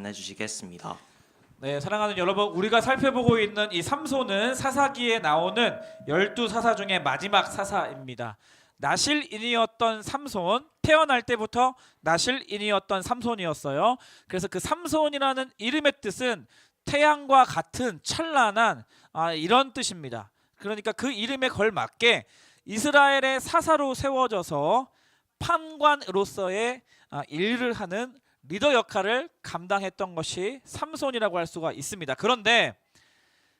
해주시겠습니다. 네, 사랑하는 여러분, 우리가 살펴보고 있는 이 삼손은 사사기에 나오는 12사사 중에 마지막 사사입니다. 나실인이었던 삼손, 태어날 때부터 나실인이었던 삼손이었어요. 그래서 그 삼손이라는 이름의 뜻은 태양과 같은 찬란한 이런 뜻입니다. 그러니까 그 이름에 걸맞게 이스라엘의 사사로 세워져서 판관으로서의 일을 하는 리더 역할을 감당했던 것이 삼손이라고 할 수가 있습니다. 그런데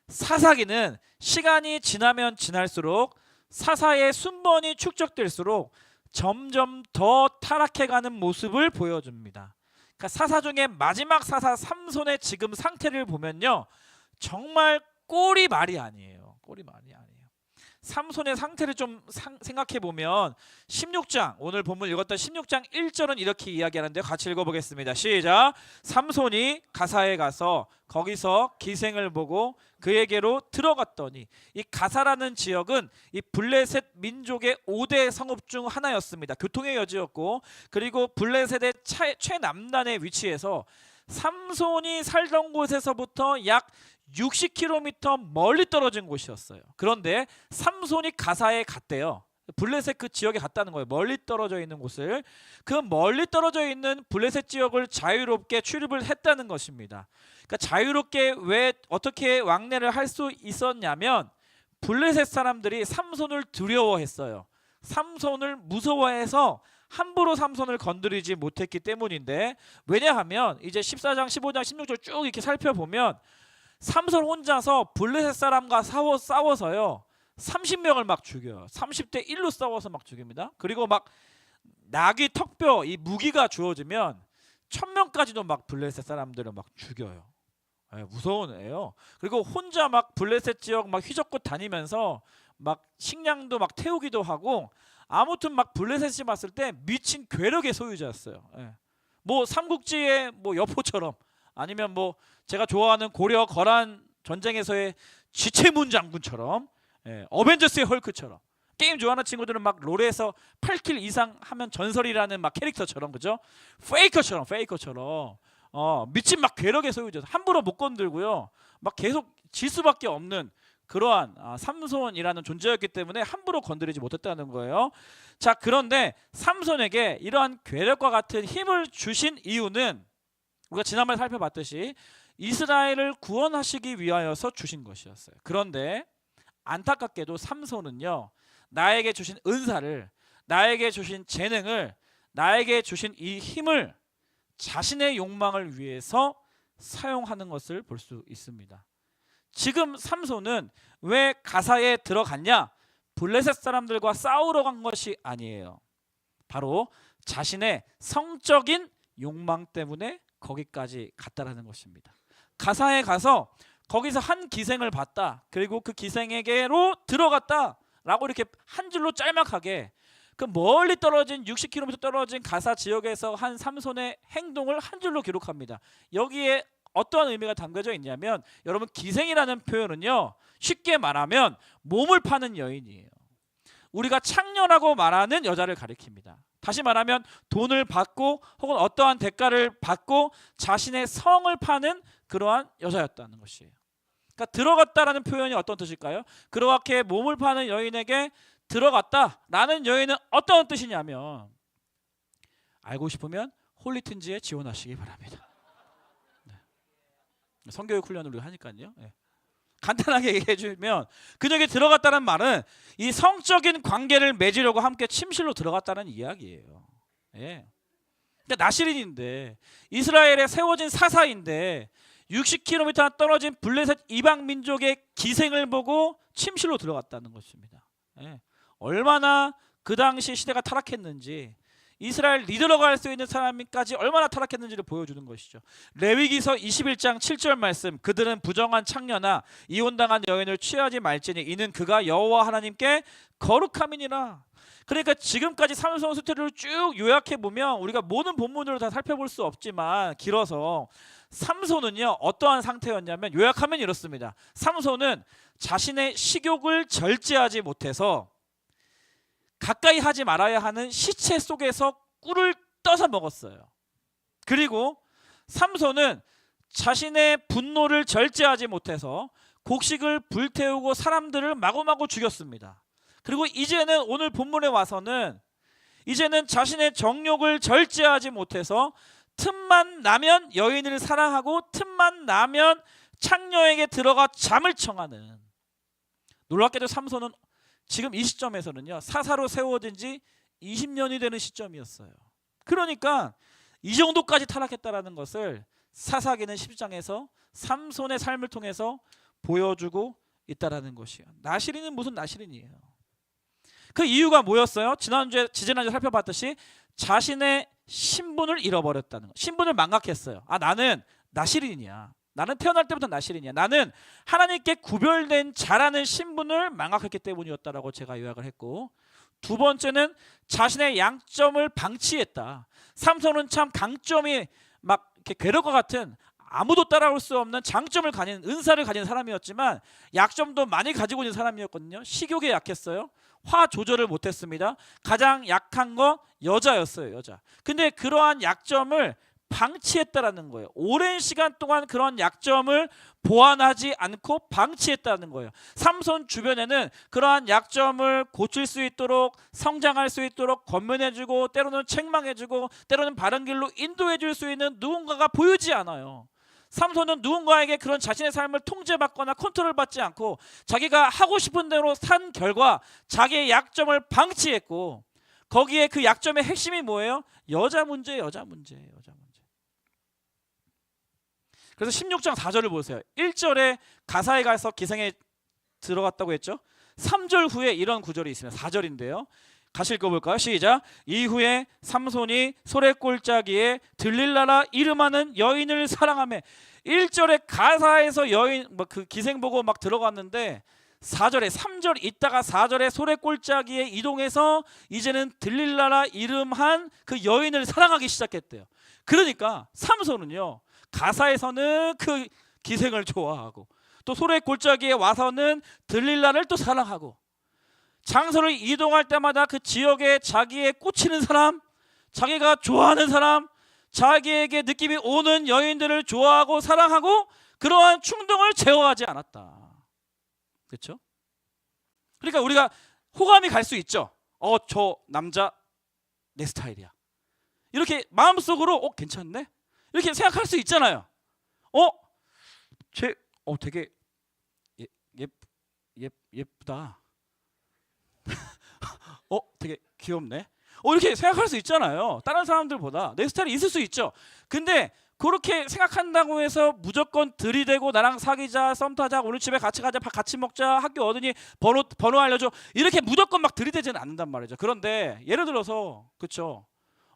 사사기는 시간이 지나면 지날수록 사사의 순번이 축적될수록 점점 더 타락해가는 모습을 보여줍니다. 그러니까 사사 중에 마지막 사사 삼손의 지금 상태를 보면요, 정말 꼴이 말이 아니에요. 꼴이 말이 아니에요. 삼손의 상태를 좀 생각해 보면 16장, 오늘 본문 읽었던 16장 1절은 이렇게 이야기하는데 같이 읽어보겠습니다. 시작. 삼손이 가사에 가서 거기서 기생을 보고 그에게로 들어갔더니, 이 가사라는 지역은 이 블레셋 민족의 5대 성읍 중 하나였습니다. 교통의 여지였고, 그리고 블레셋의 최남단의 위치에서 삼손이 살던 곳에서부터 약 60km 멀리 떨어진 곳이었어요. 그런데 삼손이 가사에 갔대요. 블레셋 그 지역에 갔다는 거예요. 멀리 떨어져 있는 곳을. 그 멀리 떨어져 있는 블레셋 지역을 자유롭게 출입을 했다는 것입니다. 그러니까 자유롭게 왜 어떻게 왕래를 할 수 있었냐면, 블레셋 사람들이 삼손을 두려워했어요. 삼손을 무서워해서 함부로 삼손을 건드리지 못했기 때문인데, 왜냐하면 이제 14장, 15장, 16절 쭉 이렇게 살펴보면 삼손 혼자서 블레셋 사람과 싸워서요 30명을 막 죽여요. 30대 1로 싸워서 막 죽입니다. 그리고 막 나귀 턱뼈 이 무기가 주어지면 1000명까지도 막 블레셋 사람들을 막 죽여요. 무서운 애예요. 그리고 혼자 막 블레셋 지역 막 휘젓고 다니면서 막 식량도 막 태우기도 하고, 아무튼 막 블레셋이 봤을 때 미친 괴력의 소유자였어요. 뭐 삼국지의 뭐 여포처럼, 아니면 뭐 제가 좋아하는 고려 거란 전쟁에서의 지체문 장군처럼, 어벤져스의 헐크처럼, 게임 좋아하는 친구들은 막 롤에서 8킬 이상 하면 전설이라는 막 캐릭터처럼, 그죠? 페이커처럼 미친 막 괴력의 소유자, 함부로 못 건들고요, 막 계속 질 수밖에 없는 그러한 삼손이라는 존재였기 때문에 함부로 건드리지 못했다는 거예요. 자, 그런데 삼손에게 이러한 괴력과 같은 힘을 주신 이유는 우리가 지난번에 살펴봤듯이 이스라엘을 구원하시기 위하여서 주신 것이었어요. 그런데 안타깝게도 삼손은요, 나에게 주신 은사를, 나에게 주신 재능을, 나에게 주신 이 힘을 자신의 욕망을 위해서 사용하는 것을 볼 수 있습니다. 지금 삼손은 왜 가사에 들어갔냐? 블레셋 사람들과 싸우러 간 것이 아니에요. 바로 자신의 성적인 욕망 때문에 거기까지 갔다라는 것입니다. 가사에 가서 거기서 한 기생을 봤다, 그리고 그 기생에게로 들어갔다 라고 이렇게 한 줄로 짤막하게 그 멀리 떨어진 60km 떨어진 가사 지역에서 한 삼손의 행동을 한 줄로 기록합니다. 여기에 어떠한 의미가 담겨져 있냐면, 여러분, 기생이라는 표현은요, 쉽게 말하면 몸을 파는 여인이에요. 우리가 창녀라고 말하는 여자를 가리킵니다. 다시 말하면 돈을 받고 혹은 어떠한 대가를 받고 자신의 성을 파는 그러한 여자였다는 것이에요. 그러니까 들어갔다라는 표현이 어떤 뜻일까요? 그렇게 몸을 파는 여인에게 들어갔다라는 여인은 어떤 뜻이냐면, 알고 싶으면 홀리튼지에 지원하시기 바랍니다. 성교육 훈련을 우리가 하니까요. 간단하게 얘기해 주면, 그녀에게 들어갔다는 말은 이 성적인 관계를 맺으려고 함께 침실로 들어갔다는 이야기예요. 근데 나실인인데, 이스라엘에 세워진 사사인데 60km 떨어진 블레셋 이방 민족의 기생을 보고 침실로 들어갔다는 것입니다. 얼마나 그 당시 시대가 타락했는지, 이스라엘 리더라고 할 수 있는 사람까지 얼마나 타락했는지를 보여주는 것이죠. 레위기서 21장 7절 말씀, 그들은 부정한 창녀나 이혼당한 여인을 취하지 말지니 이는 그가 여호와 하나님께 거룩함이니라. 그러니까 지금까지 삼손 스토리를 쭉 요약해 보면, 우리가 모든 본문으로 다 살펴볼 수 없지만 길어서, 삼손은요 어떠한 상태였냐면, 요약하면 이렇습니다. 삼손은 자신의 식욕을 절제하지 못해서 가까이 하지 말아야 하는 시체 속에서 꿀을 떠서 먹었어요. 그리고 삼손은 자신의 분노를 절제하지 못해서 곡식을 불태우고 사람들을 마구마구 죽였습니다. 그리고 이제는 오늘 본문에 와서는 이제는 자신의 정욕을 절제하지 못해서 틈만 나면 여인을 사랑하고 틈만 나면 창녀에게 들어가 잠을 청하는, 놀랍게도 삼손은 지금 이 시점에서는요 사사로 세워진 지 20년이 되는 시점이었어요. 그러니까 이 정도까지 타락했다라는 것을 사사기는 10장에서 삼손의 삶을 통해서 보여주고 있다라는 것이에요. 나실인은 무슨 나실인이에요. 그 이유가 뭐였어요? 지지난주에 살펴봤듯이 자신의 신분을 잃어버렸다는 거. 신분을 망각했어요. 나는 나실인이야. 나는 태어날 때부터 나실인이야. 나는 하나님께 구별된 자라는 신분을 망각했기 때문이었다라고 제가 요약을 했고, 두 번째는 자신의 양점을 방치했다. 삼손은 참 강점이 막 이렇게 괴력과 같은 아무도 따라올 수 없는 장점을 가진, 은사를 가진 사람이었지만 약점도 많이 가지고 있는 사람이었거든요. 식욕에 약했어요. 화 조절을 못했습니다. 가장 약한 건 여자였어요. 여자. 근데 그러한 약점을 방치했다라는 거예요. 오랜 시간 동안 그런 약점을 보완하지 않고 방치했다는 거예요. 삼손 주변에는 그러한 약점을 고칠 수 있도록, 성장할 수 있도록 권면해주고, 때로는 책망해주고, 때로는 바른 길로 인도해줄 수 있는 누군가가 보이지 않아요. 삼손은 누군가에게 그런 자신의 삶을 통제받거나 컨트롤받지 않고 자기가 하고 싶은 대로 산 결과 자기의 약점을 방치했고, 거기에 그 약점의 핵심이 뭐예요? 여자 문제, 여자 문제, 여자 문제. 그래서 16장 4절을 보세요. 1절에 가사에 가서 기생에 들어갔다고 했죠. 3절 후에 이런 구절이 있습니다. 4절인데요. 같이 읽어볼까요? 시작. 이후에 삼손이 소래골짜기에 들릴라라 이름하는 여인을 사랑하며. 1절에 가사에서 여인 그 기생 보고 막 들어갔는데 4절에 3절 있다가 4절에 소래골짜기에 이동해서 이제는 들릴라라 이름한 그 여인을 사랑하기 시작했대요. 그러니까 삼손은요 가사에서는 그 기생을 좋아하고 또 소래골짜기에 와서는 들릴라를 또 사랑하고, 장소를 이동할 때마다 그 지역에 자기의 꽂히는 사람, 자기가 좋아하는 사람, 자기에게 느낌이 오는 여인들을 좋아하고 사랑하고, 그러한 충동을 제어하지 않았다. 그렇죠? 그러니까 우리가 호감이 갈 수 있죠. 저 남자 내 스타일이야. 이렇게 마음속으로 괜찮네? 이렇게 생각할 수 있잖아요. 쟤 되게 예쁘다. 되게 귀엽네. 이렇게 생각할 수 있잖아요. 다른 사람들보다 내 스타일이 있을 수 있죠. 근데 그렇게 생각한다고 해서 무조건 들이대고 나랑 사귀자, 썸 타자, 오늘 집에 같이 가자, 밥 같이 먹자, 학교 어디니, 번호 알려줘, 이렇게 무조건 막 들이대지는 않는단 말이죠. 그런데 예를 들어서 그렇죠,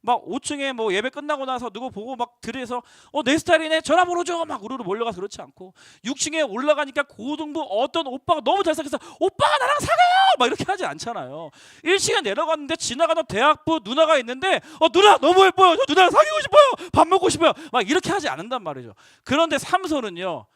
막 5층에 뭐 예배 끝나고 나서 누구 보고 막 들이대서 내 스타일이네, 전화번호 줘, 막 우르르 몰려가서 그렇지 않고, 6층에 올라가니까 고등부 어떤 오빠가 너무 잘생겨서 오빠가 나랑 사귀어요 막 이렇게 하지 않잖아요. 1층에 내려갔는데 지나가는 대학부 누나가 있는데 누나 너무 예뻐요, 저 누나랑 사귀고 싶어요, 밥 먹고 싶어요, 막 이렇게 하지 않는단 말이죠. 그런데 삼손은요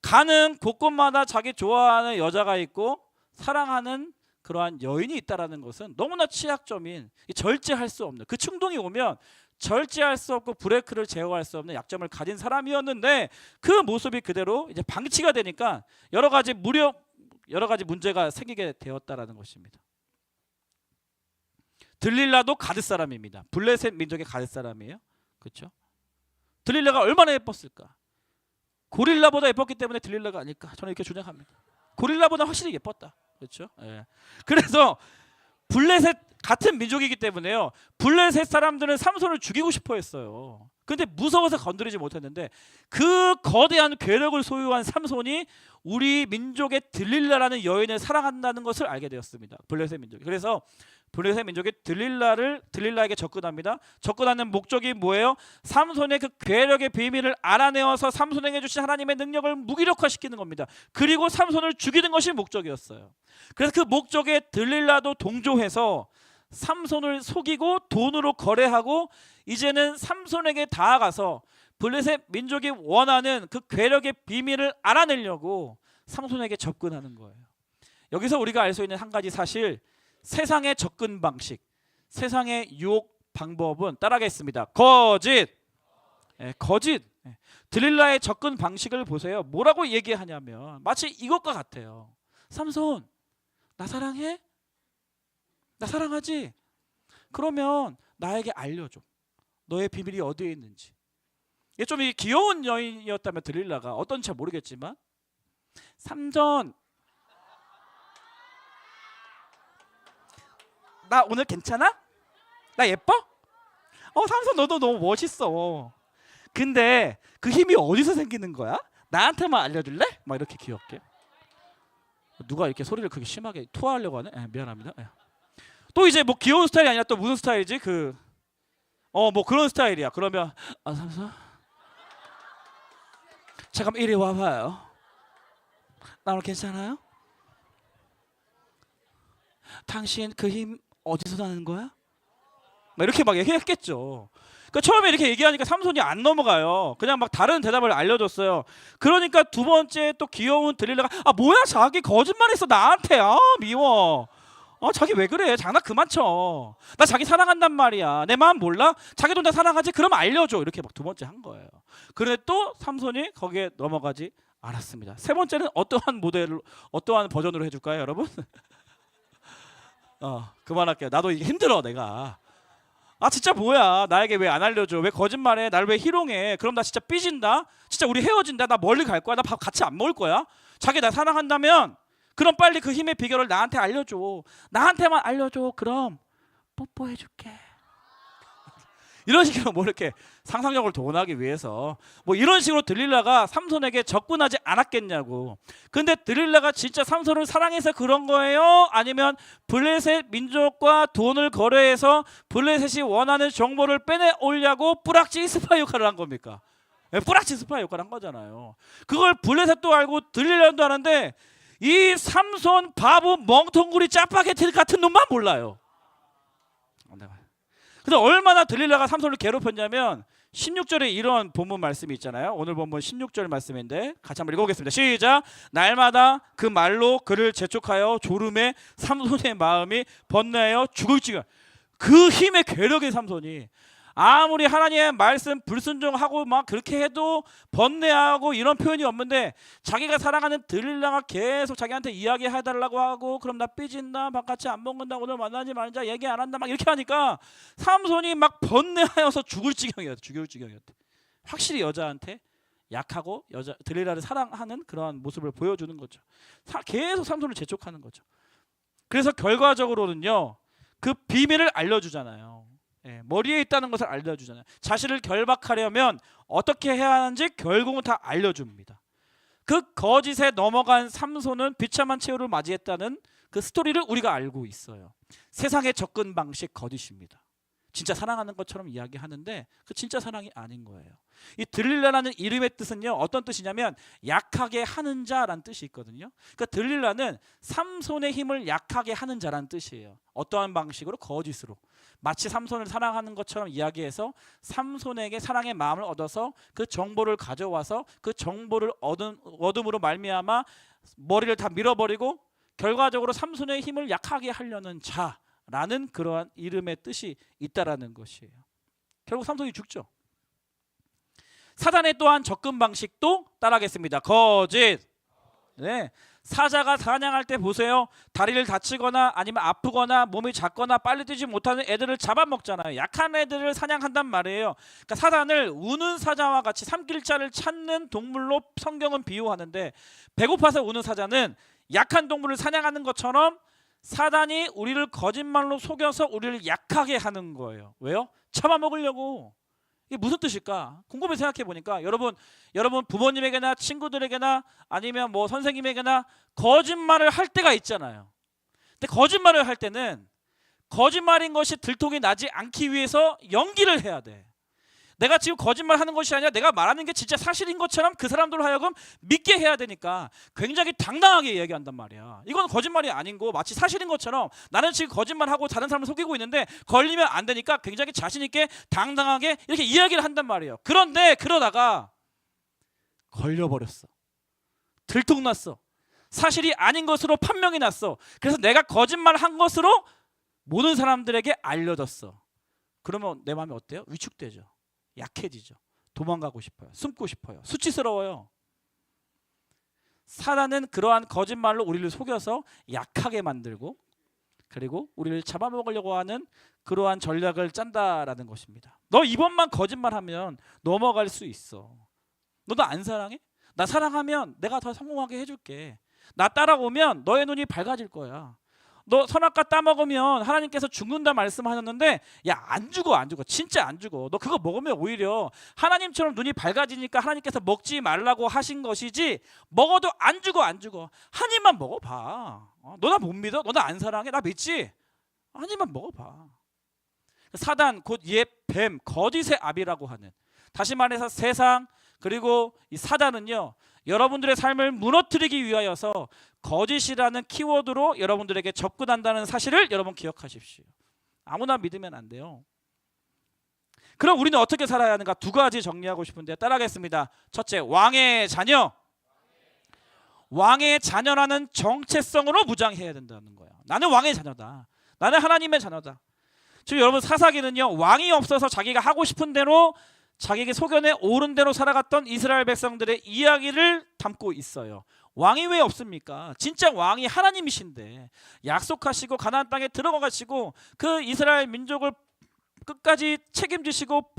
가는 곳곳마다 자기 좋아하는 여자가 있고 사랑하는 그러한 여인이 있다라는 것은 너무나 취약점인, 절제할 수 없는, 그 충동이 오면 절제할 수 없고 브레이크를 제어할 수 없는 약점을 가진 사람이었는데, 그 모습이 그대로 이제 방치가 되니까 여러 가지 문제가 생기게 되었다라는 것입니다. 들릴라도 가드 사람입니다. 블레셋 민족의 가드 사람이에요. 그렇죠? 들릴라가 얼마나 예뻤을까? 고릴라보다 예뻤기 때문에 들릴라가 아닐까? 저는 이렇게 주장합니다. 고릴라보다 확실히 예뻤다. 그렇죠? 예. 그래서 블레셋 같은 민족이기 때문에요, 블레셋 사람들은 삼손을 죽이고 싶어 했어요. 근데 무서워서 건드리지 못했는데, 그 거대한 괴력을 소유한 삼손이 우리 민족의 들릴라라는 여인을 사랑한다는 것을 알게 되었습니다. 블레셋 민족이. 그래서 블레셋 민족이 들릴라에게 접근합니다. 접근하는 목적이 뭐예요? 삼손의 그 괴력의 비밀을 알아내어서 삼손에게 주신 하나님의 능력을 무기력화시키는 겁니다. 그리고 삼손을 죽이는 것이 목적이었어요. 그래서 그 목적에 들릴라도 동조해서 삼손을 속이고 돈으로 거래하고, 이제는 삼손에게 다가가서 블레셋 민족이 원하는 그 괴력의 비밀을 알아내려고 삼손에게 접근하는 거예요. 여기서 우리가 알 수 있는 한 가지 사실, 세상의 접근 방식, 세상의 유혹 방법은 따라하겠습니다. 거짓. 거짓. 들릴라의 접근 방식을 보세요. 뭐라고 얘기하냐면 마치 이것과 같아요. 삼손, 나 사랑해? 나 사랑하지? 그러면 나에게 알려줘. 너의 비밀이 어디에 있는지. 이게 좀 귀여운 여인이었다면 들릴라가 어떤지 잘 모르겠지만, 삼손, 나 오늘 괜찮아? 나 예뻐? 삼손 너도 너무 멋있어. 근데 그 힘이 어디서 생기는 거야? 나한테만 알려줄래? 막 이렇게 귀엽게. 누가 이렇게 소리를 그렇게 심하게 토하려고 하네? 미안합니다. 또 이제 뭐 귀여운 스타일이 아니라 또 무슨 스타일이지? 뭐 그런 스타일이야. 그러면 삼손, 잠깐 이리 와봐요. 나 오늘 괜찮아요? 당신 그 힘 어디서 나는 거야? 막 이렇게 막 얘기했겠죠. 그러니까 처음에 이렇게 얘기하니까 삼손이 안 넘어가요. 그냥 막 다른 대답을 알려줬어요. 그러니까 두 번째 또 귀여운 들릴라가 뭐야 자기 거짓말했어 나한테. 미워. 자기 왜 그래? 장난 그만 쳐. 나 자기 사랑한단 말이야. 내 마음 몰라? 자기도 나 사랑하지? 그럼 알려줘. 이렇게 막 두 번째 한 거예요. 그런데 또 삼손이 거기에 넘어가지 않았습니다. 세 번째는 어떠한 모델로, 어떠한 버전으로 해줄까요, 여러분? 그만할게요. 나도 이게 힘들어 내가. 진짜 뭐야? 나에게 왜 안 알려줘? 왜 거짓말해? 나를 왜 희롱해? 그럼 나 진짜 삐진다? 진짜 우리 헤어진다? 나 멀리 갈 거야? 나 밥 같이 안 먹을 거야? 자기 나 사랑한다면 그럼 빨리 그 힘의 비결을 나한테 알려줘. 나한테만 알려줘. 그럼 뽀뽀해줄게. 이런 식으로 뭐 이렇게 상상력을 돋아나기 위해서 뭐 이런 식으로 들릴라가 삼손에게 접근하지 않았겠냐고. 근데 들릴라가 진짜 삼손을 사랑해서 그런 거예요? 아니면 블레셋 민족과 돈을 거래해서 블레셋이 원하는 정보를 빼내오려고 뿌락지 스파이 역할을 한 겁니까? 뿌락지 스파이 역할을 한 거잖아요. 그걸 블레셋도 알고 들릴라도 아는데 이 삼손 바보 멍텅구리 짜파게티 같은 놈만 몰라요. 그래서 얼마나 들릴라가 삼손을 괴롭혔냐면 16절에 이런 본문 말씀이 있잖아요. 오늘 본문 16절 말씀인데 같이 한번 읽어보겠습니다. 시작. 날마다 그 말로 그를 재촉하여 졸음에 삼손의 마음이 번뇌하여 죽을 지경. 그 힘의 괴력의 삼손이 아무리 하나님의 말씀 불순종하고 막 그렇게 해도 번뇌하고 이런 표현이 없는데 자기가 사랑하는 들릴라가 계속 자기한테 이야기해달라고 하고 그럼 나 삐진다, 밥 같이 안 먹는다, 오늘 만나지 말자, 얘기 안 한다 막 이렇게 하니까 삼손이 막 번뇌하여서 죽을 지경이었대. 확실히 여자한테 약하고 들릴라를 사랑하는 그러한 모습을 보여주는 거죠. 계속 삼손을 재촉하는 거죠. 그래서 결과적으로는요 그 비밀을 알려주잖아요. 머리에 있다는 것을 알려주잖아요. 자신을 결박하려면 어떻게 해야 하는지 결국은 다 알려줍니다. 그 거짓에 넘어간 삼손은 비참한 최후를 맞이했다는 그 스토리를 우리가 알고 있어요. 세상의 접근 방식 거짓입니다. 진짜 사랑하는 것처럼 이야기하는데 그 진짜 사랑이 아닌 거예요. 이 들릴라라는 이름의 뜻은요 어떤 뜻이냐면 약하게 하는 자라는 뜻이 있거든요. 그러니까 들릴라는 삼손의 힘을 약하게 하는 자라는 뜻이에요. 어떠한 방식으로? 거짓으로. 마치 삼손을 사랑하는 것처럼 이야기해서 삼손에게 사랑의 마음을 얻어서 그 정보를 가져와서 그 정보를 얻음으로 말미암아 머리를 다 밀어버리고 결과적으로 삼손의 힘을 약하게 하려는 자라는 그러한 이름의 뜻이 있다라는 것이에요. 결국 삼손이 죽죠. 사단의 또한 접근 방식도 따라하겠습니다. 거짓. 사자가 사냥할 때 보세요. 다리를 다치거나 아니면 아프거나 몸이 작거나 빨리 뛰지 못하는 애들을 잡아먹잖아요. 약한 애들을 사냥한단 말이에요. 그러니까 사단을 우는 사자와 같이 삼킬 자를 찾는 동물로 성경은 비유하는데 배고파서 우는 사자는 약한 동물을 사냥하는 것처럼 사단이 우리를 거짓말로 속여서 우리를 약하게 하는 거예요. 왜요? 잡아먹으려고. 이게 무슨 뜻일까? 곰곰이 생각해 보니까 여러분 부모님에게나 친구들에게나 아니면 뭐 선생님에게나 거짓말을 할 때가 있잖아요. 근데 거짓말을 할 때는 거짓말인 것이 들통이 나지 않기 위해서 연기를 해야 돼. 내가 지금 거짓말하는 것이 아니라 내가 말하는 게 진짜 사실인 것처럼 그 사람들을 하여금 믿게 해야 되니까 굉장히 당당하게 얘기한단 말이야. 이건 거짓말이 아닌 거 마치 사실인 것처럼 나는 지금 거짓말하고 다른 사람을 속이고 있는데 걸리면 안 되니까 굉장히 자신 있게 당당하게 이렇게 이야기를 한단 말이에요. 그런데 그러다가 걸려버렸어. 들통났어. 사실이 아닌 것으로 판명이 났어. 그래서 내가 거짓말한 것으로 모든 사람들에게 알려졌어. 그러면 내 마음이 어때요? 위축되죠. 약해지죠. 도망가고 싶어요. 숨고 싶어요. 수치스러워요. 사단은 그러한 거짓말로 우리를 속여서 약하게 만들고 그리고 우리를 잡아먹으려고 하는 그러한 전략을 짠다라는 것입니다. 너 이번만 거짓말하면 넘어갈 수 있어. 너 나 안 사랑해? 나 사랑하면 내가 더 성공하게 해줄게. 나 따라오면 너의 눈이 밝아질 거야. 너 선악과 따먹으면 하나님께서 죽는다 말씀하셨는데 야, 안 죽어, 안 죽어. 진짜 안 죽어. 너 그거 먹으면 오히려 하나님처럼 눈이 밝아지니까 하나님께서 먹지 말라고 하신 것이지 먹어도 안 죽어, 안 죽어. 한 입만 먹어봐. 너 나 못 믿어? 너 나 안 사랑해? 나 믿지? 한 입만 먹어봐. 사단 곧 옛 뱀, 거짓의 아비라고 하는, 다시 말해서 세상 그리고 이 사단은요, 여러분들의 삶을 무너뜨리기 위하여서 거짓이라는 키워드로 여러분들에게 접근한다는 사실을 여러분 기억하십시오. 아무나 믿으면 안 돼요. 그럼 우리는 어떻게 살아야 하는가? 두 가지 정리하고 싶은데 따라하겠습니다. 첫째, 왕의 자녀. 왕의 자녀라는 정체성으로 무장해야 된다는 거야. 나는 왕의 자녀다. 나는 하나님의 자녀다. 지금 여러분, 사사기는요, 왕이 없어서 자기가 하고 싶은 대로 자기에게 소견에 옳은 대로 살아갔던 이스라엘 백성들의 이야기를 담고 있어요. 왕이 왜 없습니까? 진짜 왕이 하나님이신데 약속하시고 가나안 땅에 들어가시고 그 이스라엘 민족을 끝까지 책임지시고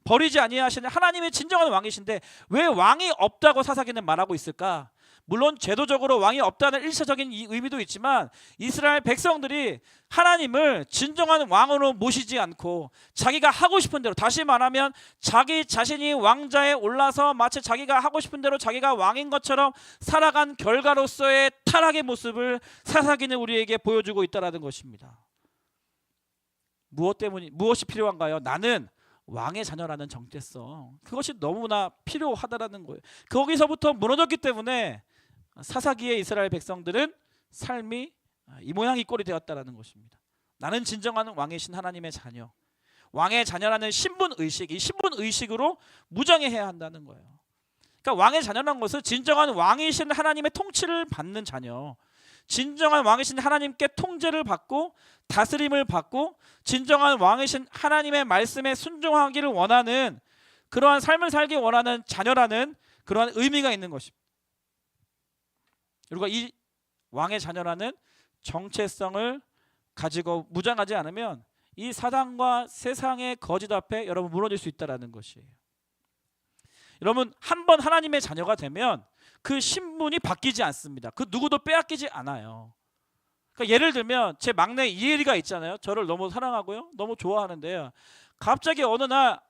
버리지 아니하시는 하나님의 진정한 왕이신데 왜 왕이 없다고 사사기는 말하고 있을까? 물론 제도적으로 왕이 없다는 일차적인 의미도 있지만 이스라엘 백성들이 하나님을 진정한 왕으로 모시지 않고 자기가 하고 싶은 대로, 다시 말하면 자기 자신이 왕자에 올라서 마치 자기가 하고 싶은 대로 자기가 왕인 것처럼 살아간 결과로서의 타락의 모습을 사사기는 우리에게 보여주고 있다는 것입니다. 무엇이 필요한가요? 나는 왕의 자녀라는 정체성, 그것이 너무나 필요하다라는 거예요. 거기서부터 무너졌기 때문에 사사기의 이스라엘 백성들은 삶이 이 모양 이 꼴이 되었다라는 것입니다. 나는 진정한 왕이신 하나님의 자녀, 왕의 자녀라는 신분의식, 이 신분의식으로 무장해야 한다는 거예요. 그러니까 왕의 자녀라는 것은 진정한 왕이신 하나님의 통치를 받는 자녀, 진정한 왕이신 하나님께 통제를 받고 다스림을 받고 진정한 왕이신 하나님의 말씀에 순종하기를 원하는, 그러한 삶을 살기 원하는 자녀라는 그러한 의미가 있는 것입니다. 그리고 이 왕의 자녀라는 정체성을 가지고 무장하지 않으면 이 사단과 세상의 거짓 앞에 여러분 무너질 수 있다는 것이에요. 여러분, 한번 하나님의 자녀가 되면 그 신분이 바뀌지 않습니다. 그 누구도 빼앗기지 않아요. 그러니까 예를 들면 제 막내 이혜리가 있잖아요. 저를 너무 사랑하고요, 너무 좋아하는데요. 갑자기 어느 날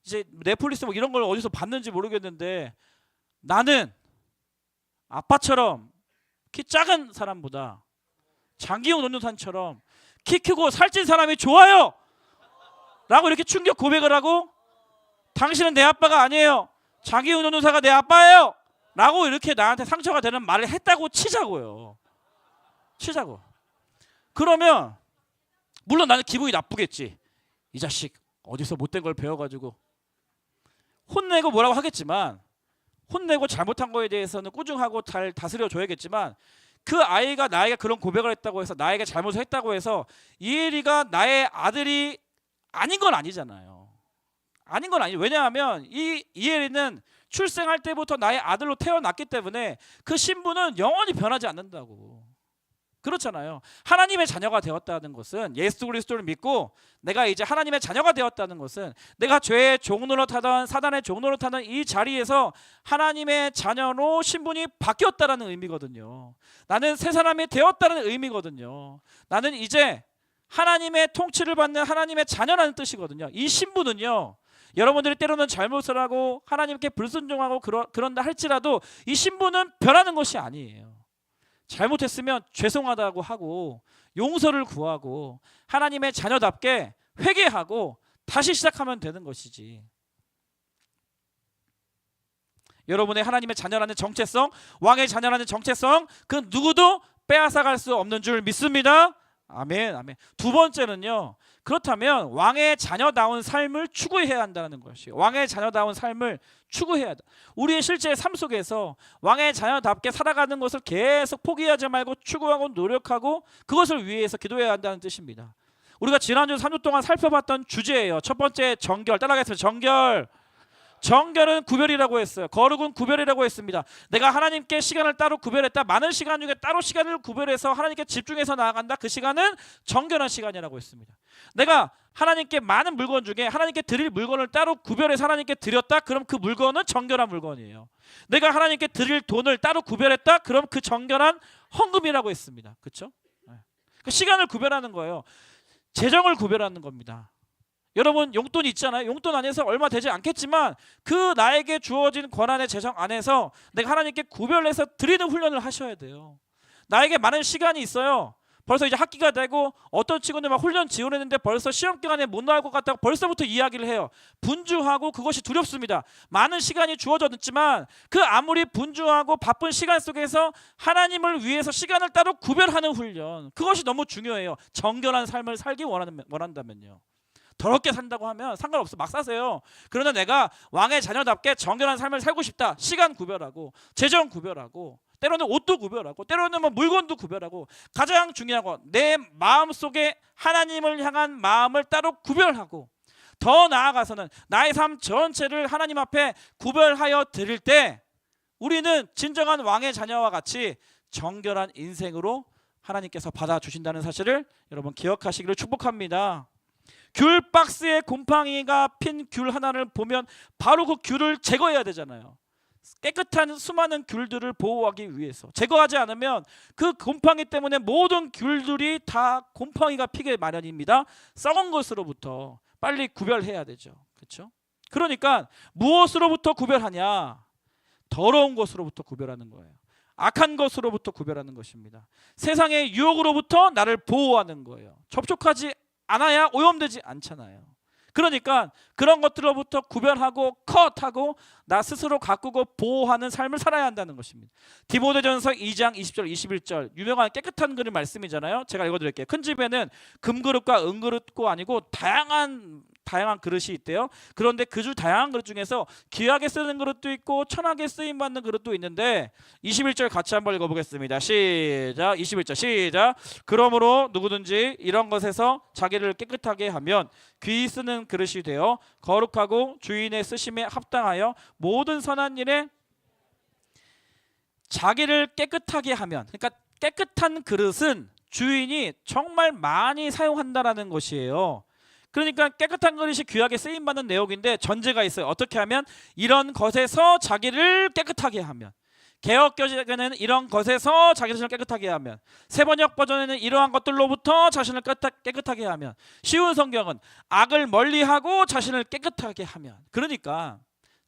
이제 넷플릭스 뭐 이런 걸 어디서 봤는지 모르겠는데 나는 아빠처럼 키 작은 사람보다 장기용 논두산처럼 키 크고 살찐 사람이 좋아요 라고 이렇게 충격 고백을 하고, 당신은 내 아빠가 아니에요, 장기용 논두사가 내 아빠예요 라고 이렇게 나한테 상처가 되는 말을 했다고 치자고요. 그러면 물론 나는 기분이 나쁘겠지. 이 자식 어디서 못된 걸 배워가지고 혼내고 뭐라고 하겠지만, 혼내고 잘못한 거에 대해서는 꾸중하고 잘 다스려 줘야겠지만, 그 아이가 나에게 그런 고백을 했다고 해서, 나에게 잘못을 했다고 해서 이혜리가 나의 아들이 아닌 건 아니잖아요. 아닌 건 아니에요. 왜냐하면 이 이혜리는 출생할 때부터 나의 아들로 태어났기 때문에 그 신분은 영원히 변하지 않는다고. 그렇잖아요. 하나님의 자녀가 되었다는 것은, 예수 그리스도를 믿고 내가 이제 하나님의 자녀가 되었다는 것은, 내가 죄의 종노릇하던 사단의 종노릇하는 이 자리에서 하나님의 자녀로 신분이 바뀌었다는 의미거든요. 나는 새 사람이 되었다는 의미거든요. 나는 이제 하나님의 통치를 받는 하나님의 자녀라는 뜻이거든요. 이 신분은요, 여러분들이 때로는 잘못을 하고 하나님께 불순종하고 그런다 할지라도 이 신분은 변하는 것이 아니에요. 잘못했으면 죄송하다고 하고 용서를 구하고 하나님의 자녀답게 회개하고 다시 시작하면 되는 것이지. 여러분의 하나님의 자녀라는 정체성, 왕의 자녀라는 정체성, 그 누구도 빼앗아갈 수 없는 줄 믿습니다. 아멘, 아멘. 두 번째는요, 그렇다면 왕의 자녀다운 삶을 추구해야 한다는 것이에요. 왕의 자녀다운 삶을 추구해야 한다. 우리의 실제 삶 속에서 왕의 자녀답게 살아가는 것을 계속 포기하지 말고 추구하고 노력하고 그것을 위해서 기도해야 한다는 뜻입니다. 우리가 지난주 3주 동안 살펴봤던 주제예요. 첫 번째, 정결. 따라가겠습니다. 정결. 정결은 구별이라고 했어요. 거룩은 구별이라고 했습니다. 내가 하나님께 시간을 따로 구별했다. 많은 시간 중에 따로 시간을 구별해서 하나님께 집중해서 나아간다. 그 시간은 정결한 시간이라고 했습니다. 내가 하나님께 많은 물건 중에 하나님께 드릴 물건을 따로 구별해서 하나님께 드렸다. 그럼 그 물건은 정결한 물건이에요. 내가 하나님께 드릴 돈을 따로 구별했다. 그럼 그 정결한 헌금이라고 했습니다. 그렇죠? 그 시간을 구별하는 거예요. 재정을 구별하는 겁니다. 여러분 용돈 있잖아요. 용돈 안에서 얼마 되지 않겠지만 그 나에게 주어진 권한의 재정 안에서 내가 하나님께 구별해서 드리는 훈련을 하셔야 돼요. 나에게 많은 시간이 있어요. 벌써 이제 학기가 되고 어떤 친구들 막 훈련 지원했는데 벌써 시험 기간에 못 나올 것 같다고 벌써부터 이야기를 해요. 분주하고 그것이 두렵습니다. 많은 시간이 주어졌지만 그 아무리 분주하고 바쁜 시간 속에서 하나님을 위해서 시간을 따로 구별하는 훈련, 그것이 너무 중요해요. 정결한 삶을 살기 원한다면요. 더럽게 산다고 하면 상관없어, 막 사세요. 그러나 내가 왕의 자녀답게 정결한 삶을 살고 싶다. 시간 구별하고 재정 구별하고 때로는 옷도 구별하고 때로는 뭐 물건도 구별하고 가장 중요한 건 내 마음속에 하나님을 향한 마음을 따로 구별하고 더 나아가서는 나의 삶 전체를 하나님 앞에 구별하여 드릴 때 우리는 진정한 왕의 자녀와 같이 정결한 인생으로 하나님께서 받아주신다는 사실을 여러분 기억하시기를 축복합니다. 귤 박스에 곰팡이가 핀 귤 하나를 보면 바로 그 귤을 제거해야 되잖아요. 깨끗한 수많은 귤들을 보호하기 위해서 제거하지 않으면 그 곰팡이 때문에 모든 귤들이 다 곰팡이가 피게 마련입니다. 썩은 것으로부터 빨리 구별해야 되죠. 그렇죠? 그러니까 무엇으로부터 구별하냐? 더러운 것으로부터 구별하는 거예요. 악한 것으로부터 구별하는 것입니다. 세상의 유혹으로부터 나를 보호하는 거예요. 접촉하지 않아야 오염되지 않잖아요. 그러니까 그런 것들로부터 구별하고 컷하고 나 스스로 가꾸고 보호하는 삶을 살아야 한다는 것입니다. 디모데전서 2장 20절 21절 유명한 깨끗한 그릇 말씀이잖아요. 제가 읽어드릴게요. 큰 집에는 금그릇과 은그릇도 아니고 다양한 그릇이 있대요. 그런데 그 중 다양한 그릇 중에서 귀하게 쓰는 그릇도 있고 천하게 쓰임받는 그릇도 있는데 21절 같이 한번 읽어보겠습니다. 시작. 21절 시작. 그러므로 누구든지 이런 것에서 자기를 깨끗하게 하면 귀히 쓰는 그릇이 되어 거룩하고 주인의 쓰심에 합당하여 모든 선한 일에 자기를 깨끗하게 하면, 그러니까 깨끗한 그릇은 주인이 정말 많이 사용한다라는 것이에요. 그러니까 깨끗한 그릇이 귀하게 쓰임받는 내용인데 전제가 있어요. 어떻게 하면? 이런 것에서 자기를 깨끗하게 하면. 개역겨제는 이런 것에서 자기 자신을 깨끗하게 하면. 세번역 버전에는 이러한 것들로부터 자신을 깨끗하게 하면. 쉬운 성경은 악을 멀리하고 자신을 깨끗하게 하면. 그러니까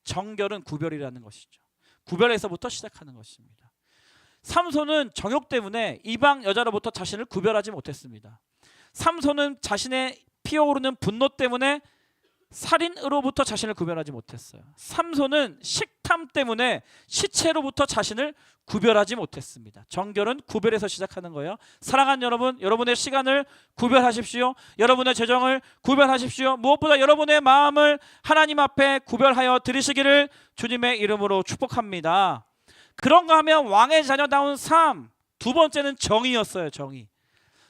정결은 구별이라는 것이죠. 구별에서부터 시작하는 것입니다. 삼손은 정욕 때문에 이방 여자로부터 자신을 구별하지 못했습니다. 삼손은 자신의 피어오르는 분노 때문에 살인으로부터 자신을 구별하지 못했어요. 삼손은 식탐 때문에 시체로부터 자신을 구별하지 못했습니다. 정결은 구별에서 시작하는 거예요. 사랑하는 여러분, 여러분의 시간을 구별하십시오. 여러분의 재정을 구별하십시오. 무엇보다 여러분의 마음을 하나님 앞에 구별하여 드리시기를 주님의 이름으로 축복합니다. 그런가 하면 왕의 자녀다운 삶, 두 번째는 정의였어요. 정의.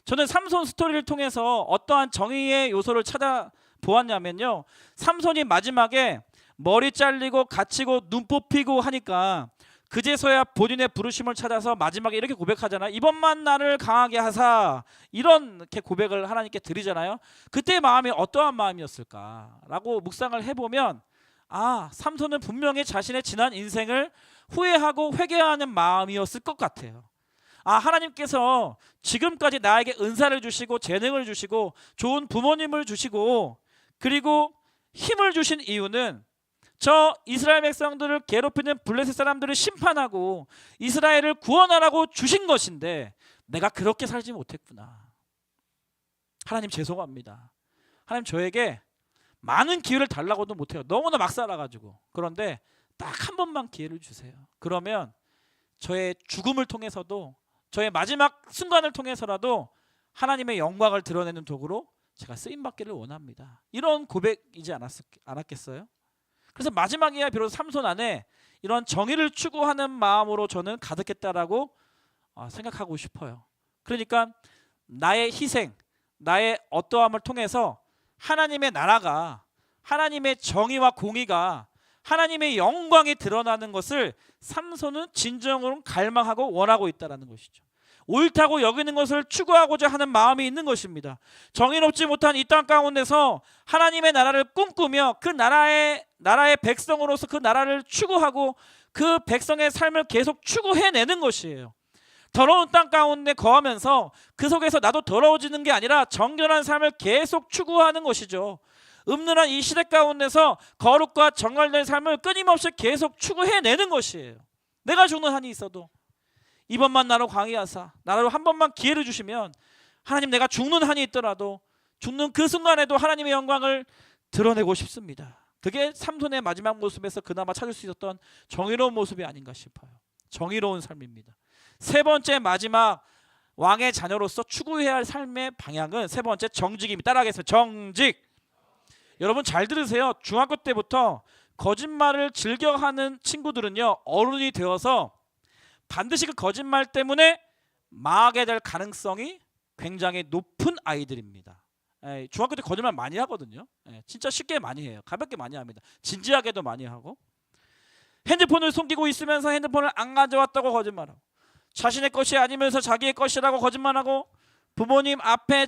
저는 삼손 스토리를 통해서 어떠한 정의의 요소를 찾아보았냐면요, 삼손이 마지막에 머리 잘리고 갇히고 눈 뽑히고 하니까 그제서야 본인의 부르심을 찾아서 마지막에 이렇게 고백하잖아요. 이번만 나를 강하게 하사, 이렇게 고백을 하나님께 드리잖아요. 그때 마음이 어떠한 마음이었을까라고 묵상을 해보면 삼손은 분명히 자신의 지난 인생을 후회하고 회개하는 마음이었을 것 같아요. 하나님께서 지금까지 나에게 은사를 주시고 재능을 주시고 좋은 부모님을 주시고 그리고 힘을 주신 이유는 저 이스라엘 백성들을 괴롭히는 블레셋 사람들을 심판하고 이스라엘을 구원하라고 주신 것인데 내가 그렇게 살지 못했구나. 하나님 죄송합니다. 하나님 저에게 많은 기회를 달라고도 못해요. 너무나 막 살아가지고. 그런데 딱 한 번만 기회를 주세요. 그러면 저의 죽음을 통해서도 저의 마지막 순간을 통해서라도 하나님의 영광을 드러내는 도구로 제가 쓰임받기를 원합니다. 이런 고백이지 않았겠어요? 그래서 마지막이야 비로소 삼손 안에 이런 정의를 추구하는 마음으로 저는 가득했다라고 생각하고 싶어요. 그러니까 나의 희생, 나의 어떠함을 통해서 하나님의 나라가, 하나님의 정의와 공의가 하나님의 영광이 드러나는 것을 삼손은 진정으로 갈망하고 원하고 있다는 것이죠. 옳다고 여기는 것을 추구하고자 하는 마음이 있는 것입니다. 정의롭지 못한 이 땅 가운데서 하나님의 나라를 꿈꾸며 그 나라의 백성으로서 그 나라를 추구하고 그 백성의 삶을 계속 추구해내는 것이에요. 더러운 땅 가운데 거하면서 그 속에서 나도 더러워지는 게 아니라 정결한 삶을 계속 추구하는 것이죠. 음란한 이 시대 가운데서 거룩과 정결된 삶을 끊임없이 계속 추구해내는 것이에요. 내가 죽는 한이 있어도 이번만 나로 광의하사 나로 한 번만 기회를 주시면 하나님, 내가 죽는 한이 있더라도 죽는 그 순간에도 하나님의 영광을 드러내고 싶습니다. 그게 삼손의 마지막 모습에서 그나마 찾을 수 있었던 정의로운 모습이 아닌가 싶어요. 정의로운 삶입니다. 세 번째, 마지막 왕의 자녀로서 추구해야 할 삶의 방향은 세 번째, 정직입니다. 따라하겠습니다. 정직. 여러분 잘 들으세요. 중학교 때부터 거짓말을 즐겨하는 친구들은요, 어른이 되어서 반드시 그 거짓말 때문에 망하게 될 가능성이 굉장히 높은 아이들입니다. 중학교 때 거짓말 많이 하거든요. 진짜 쉽게 많이 해요. 가볍게 많이 합니다. 진지하게도 많이 하고, 핸드폰을 숨기고 있으면서 핸드폰을 안 가져왔다고 거짓말하고, 자신의 것이 아니면서 자기의 것이라고 거짓말하고, 부모님 앞에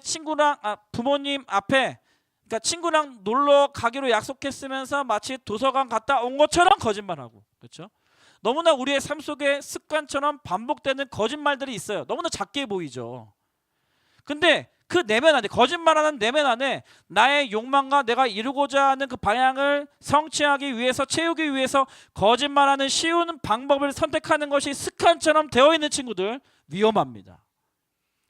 그러니까 친구랑 놀러 가기로 약속했으면서 마치 도서관 갔다 온 것처럼 거짓말하고, 그렇죠? 너무나 우리의 삶 속에 습관처럼 반복되는 거짓말들이 있어요. 너무나 작게 보이죠. 근데 그 내면 안에, 거짓말하는 내면 안에 나의 욕망과 내가 이루고자 하는 그 방향을 성취하기 위해서, 채우기 위해서 거짓말하는 쉬운 방법을 선택하는 것이 습관처럼 되어 있는 친구들 위험합니다.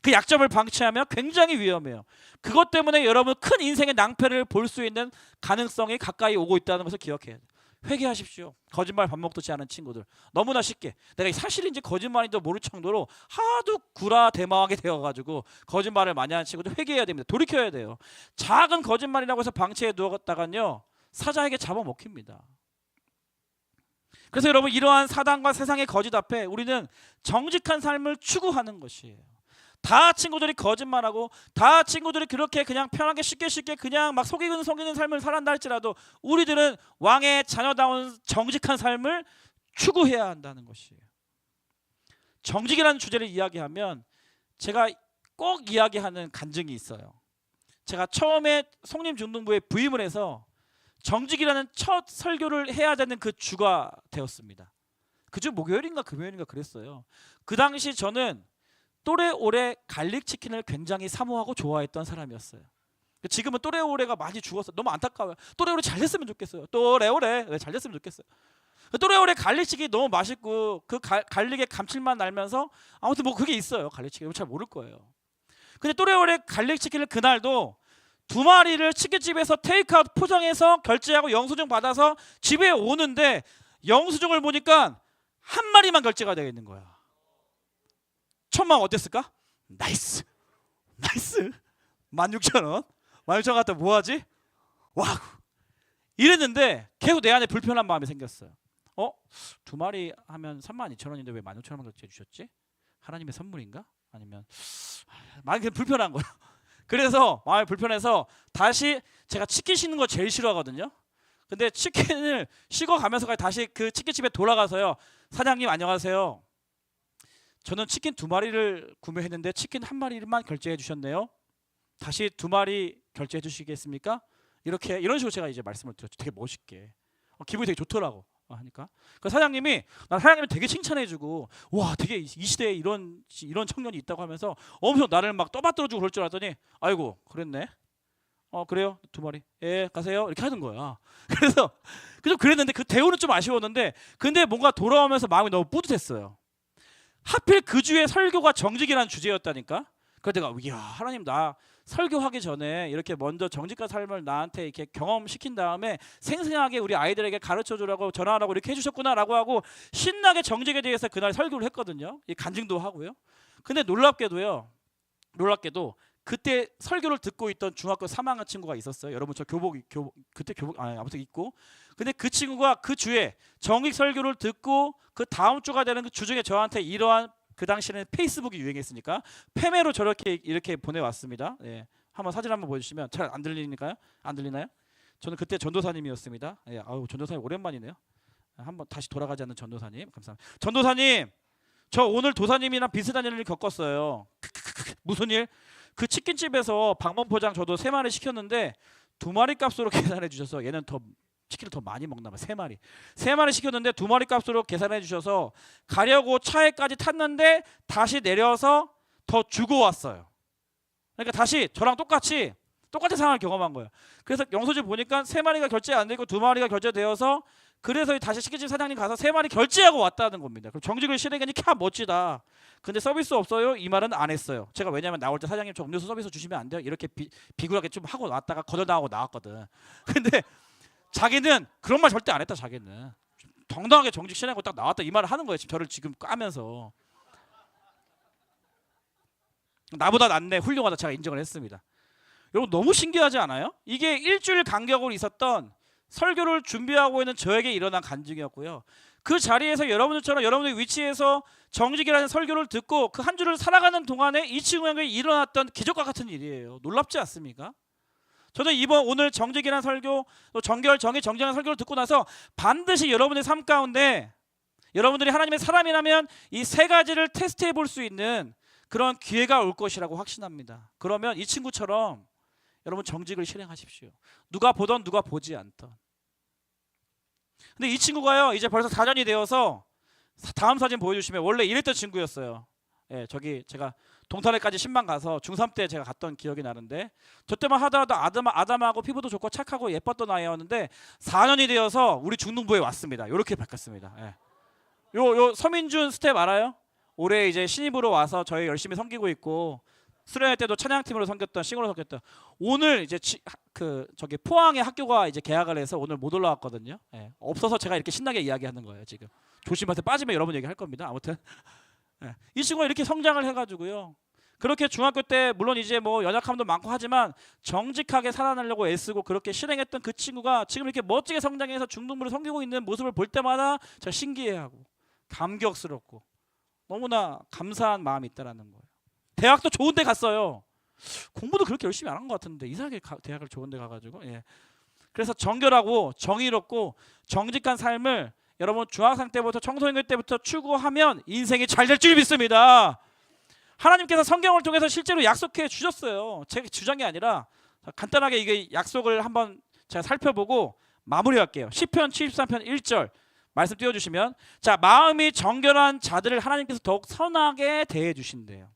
그 약점을 방치하면 굉장히 위험해요. 그것 때문에 여러분 큰 인생의 낭패를 볼 수 있는 가능성이 가까이 오고 있다는 것을 기억해야 돼요. 회개하십시오. 거짓말 밥 먹듯이 하는 친구들, 너무나 쉽게 내가 사실인지 거짓말인지 모를 정도로 하도 구라대마하게 되어가지고 거짓말을 많이 하는 친구들 회개해야 됩니다. 돌이켜야 돼요. 작은 거짓말이라고 해서 방치해 두었다간요, 사자에게 잡아먹힙니다. 그래서 여러분, 이러한 사단과 세상의 거짓 앞에 우리는 정직한 삶을 추구하는 것이에요. 다 친구들이 거짓말하고 다 친구들이 그렇게 그냥 편하게 쉽게 그냥 막 속이는 삶을 살았다 할지라도 우리들은 왕의 자녀다운 정직한 삶을 추구해야 한다는 것이에요. 정직이라는 주제를 이야기하면 제가 꼭 이야기하는 간증이 있어요. 제가 처음에 송림중등부에 부임을 해서 정직이라는 첫 설교를 해야 되는 그 주가 되었습니다. 그 주 목요일인가 금요일인가 그랬어요. 그 당시 저는 또래오래 갈릭치킨을 굉장히 사모하고 좋아했던 사람이었어요. 지금은 또래오래가 많이 죽어서 너무 안타까워요. 또래오래 잘 됐으면 좋겠어요. 또래오래 잘 됐으면 좋겠어요. 또래오래 갈릭치킨이 너무 맛있고 그 갈릭의 감칠맛 날면서 아무튼 뭐 그게 있어요. 갈릭치킨 잘 모를 거예요. 근데 또래오래 갈릭치킨을 그날도 2마리를 치킨집에서 테이크아웃 포장해서 결제하고 영수증 받아서 집에 오는데 영수증을 보니까 1마리만 결제가 되어 있는 거야. 첫 마음 어땠을까? 나이스 16,000원 16,000원 갖다 뭐하지? 와우 이랬는데 계속 내 안에 불편한 마음이 생겼어요. 2마리 하면 32,000원인데 왜 16,000원 결제해 주셨지? 하나님의 선물인가? 아니면 마음이 불편한 거예요. 그래서 마음이 불편해서 다시, 제가 치킨 씻는 거 제일 싫어하거든요. 근데 치킨을 식어가면서 다시 그 치킨집에 돌아가서요, 사장님 안녕하세요, 저는 치킨 2마리를 구매했는데 치킨 1마리만 결제해 주셨네요. 다시 2마리 결제해 주시겠습니까? 이런 식으로 제가 이제 말씀을 드렸죠. 되게 멋있게. 기분이 되게 좋더라고 하니까. 그 사장님이 되게 칭찬해주고, 와 되게 이 시대에 이런 청년이 있다고 하면서 엄청 나를 막 떠받들어주고 그럴 줄 알았더니, 아이고 그랬네. 그래요? 2마리. 예 가세요. 이렇게 하는 거야. 그래서 좀 그랬는데 그 대우는 좀 아쉬웠는데, 근데 뭔가 돌아오면서 마음이 너무 뿌듯했어요. 하필 그 주에 설교가 정직이라는 주제였다니까. 그래서 내가, 이야 하나님, 나 설교하기 전에 이렇게 먼저 정직한 삶을 나한테 이렇게 경험시킨 다음에 생생하게 우리 아이들에게 가르쳐주라고 전하라고 이렇게 해주셨구나라고 하고 신나게 정직에 대해서 그날 설교를 했거든요. 이 간증도 하고요. 근데 놀랍게도 그때 설교를 듣고 있던 중학교 3학년 친구가 있었어요. 여러분 저 그때 교복 아무튼 있고, 근데 그 친구가 그 주에 정직 설교를 듣고 그 다음 주가 되는 그 주 중에 저한테 이러한, 그 당시에는 페이스북이 유행했으니까 페메로 저렇게 이렇게 보내왔습니다. 예. 한번 사진 한번 보여주시면, 잘 안 들리니까요? 안 들리나요? 저는 그때 전도사님이었습니다. 예, 아우 전도사님 오랜만이네요. 한번 다시 돌아가지 않는 전도사님 감사합니다. 전도사님, 저 오늘 도사님이랑 비슷한 일을 겪었어요. 무슨 일? 그 치킨집에서 방문포장 저도 3마리 시켰는데 2마리 값으로 계산해 주셔서 얘는 더 치킨을 더 많이 먹나 봐. 3마리 시켰는데 2마리 값으로 계산해 주셔서 가려고 차에까지 탔는데 다시 내려서 더 주고 왔어요. 그러니까 다시 저랑 똑같은 상황을 경험한 거예요. 그래서 영수증 보니까 3마리가 결제 안 되고 2마리가 결제되어서 그래서 다시 치킨집 사장님 가서 3마리 결제하고 왔다는 겁니다. 그럼 정직을 실행하니까 멋지다. 근데 서비스 없어요? 이 말은 안 했어요. 제가 왜냐면 나올 때 사장님 저 음료수 서비스 주시면 안 돼요? 이렇게 비굴하게 좀 하고 왔다가 거절당하고 나왔거든. 근데 자기는 그런 말 절대 안 했다. 자기는 당당하게 정직 실행하고 딱 나왔다 이 말을 하는 거예요. 지금 저를 지금 까면서 나보다 낫네 훌륭하다 제가 인정을 했습니다. 여러분 너무 신기하지 않아요? 이게 일주일 간격으로 있었던 설교를 준비하고 있는 저에게 일어난 간증이었고요. 그 자리에서 여러분들처럼 여러분의 위치에서 정직이라는 설교를 듣고 그 한 주를 살아가는 동안에 이 친구에게 일어났던 기적과 같은 일이에요. 놀랍지 않습니까? 저는 오늘 정직이라는 설교, 또 정의라는 설교를 듣고 나서 반드시 여러분의 삶 가운데 여러분들이 하나님의 사람이라면 이 3가지를 테스트해 볼 수 있는 그런 기회가 올 것이라고 확신합니다. 그러면 이 친구처럼 여러분 정직을 실행하십시오. 누가 보던 누가 보지 않던. 근데 이 친구가요 이제 벌써 4년이 되어서 다음 사진 보여주시면 원래 이랬던 친구였어요. 예, 저기 제가 동탄에까지 신방 가서 중3 때 제가 갔던 기억이 나는데 저 때만 하더라도 아담하고 피부도 좋고 착하고 예뻤던 아이였는데 4년이 되어서 우리 중등부에 왔습니다. 이렇게 바뀌었습니다. 예. 요 서민준 스텝 알아요? 올해 이제 신입으로 와서 저희 열심히 섬기고 있고 수련회 때도 찬양팀으로 섬겼던 싱어로 섬겼던 오늘 이제 저기 포항에 학교가 이제 개학을 해서 오늘 못 올라왔거든요. 예. 없어서 제가 이렇게 신나게 이야기하는 거예요. 지금 조심하세요. 빠지면 여러분 얘기할 겁니다. 아무튼 예. 이 친구가 이렇게 성장을 해가지고요. 그렇게 중학교 때 물론 이제 뭐 연약함도 많고 하지만 정직하게 살아나려고 애쓰고 그렇게 실행했던 그 친구가 지금 이렇게 멋지게 성장해서 중등부를 섬기고 있는 모습을 볼 때마다 제가 신기해하고 감격스럽고 너무나 감사한 마음이 있다라는 거예요. 대학도 좋은 데 갔어요. 공부도 그렇게 열심히 안 한 것 같은데 이상하게 대학을 좋은 데 가가지고 예. 그래서 정결하고 정의롭고 정직한 삶을 여러분 중학생 때부터 청소년 때부터 추구하면 인생이 잘 될 줄 믿습니다. 하나님께서 성경을 통해서 실제로 약속해 주셨어요. 제 주장이 아니라 간단하게 이게 약속을 한번 제가 살펴보고 마무리할게요. 시편 73편 1절 말씀 띄워주시면 자 마음이 정결한 자들을 하나님께서 더욱 선하게 대해 주신대요.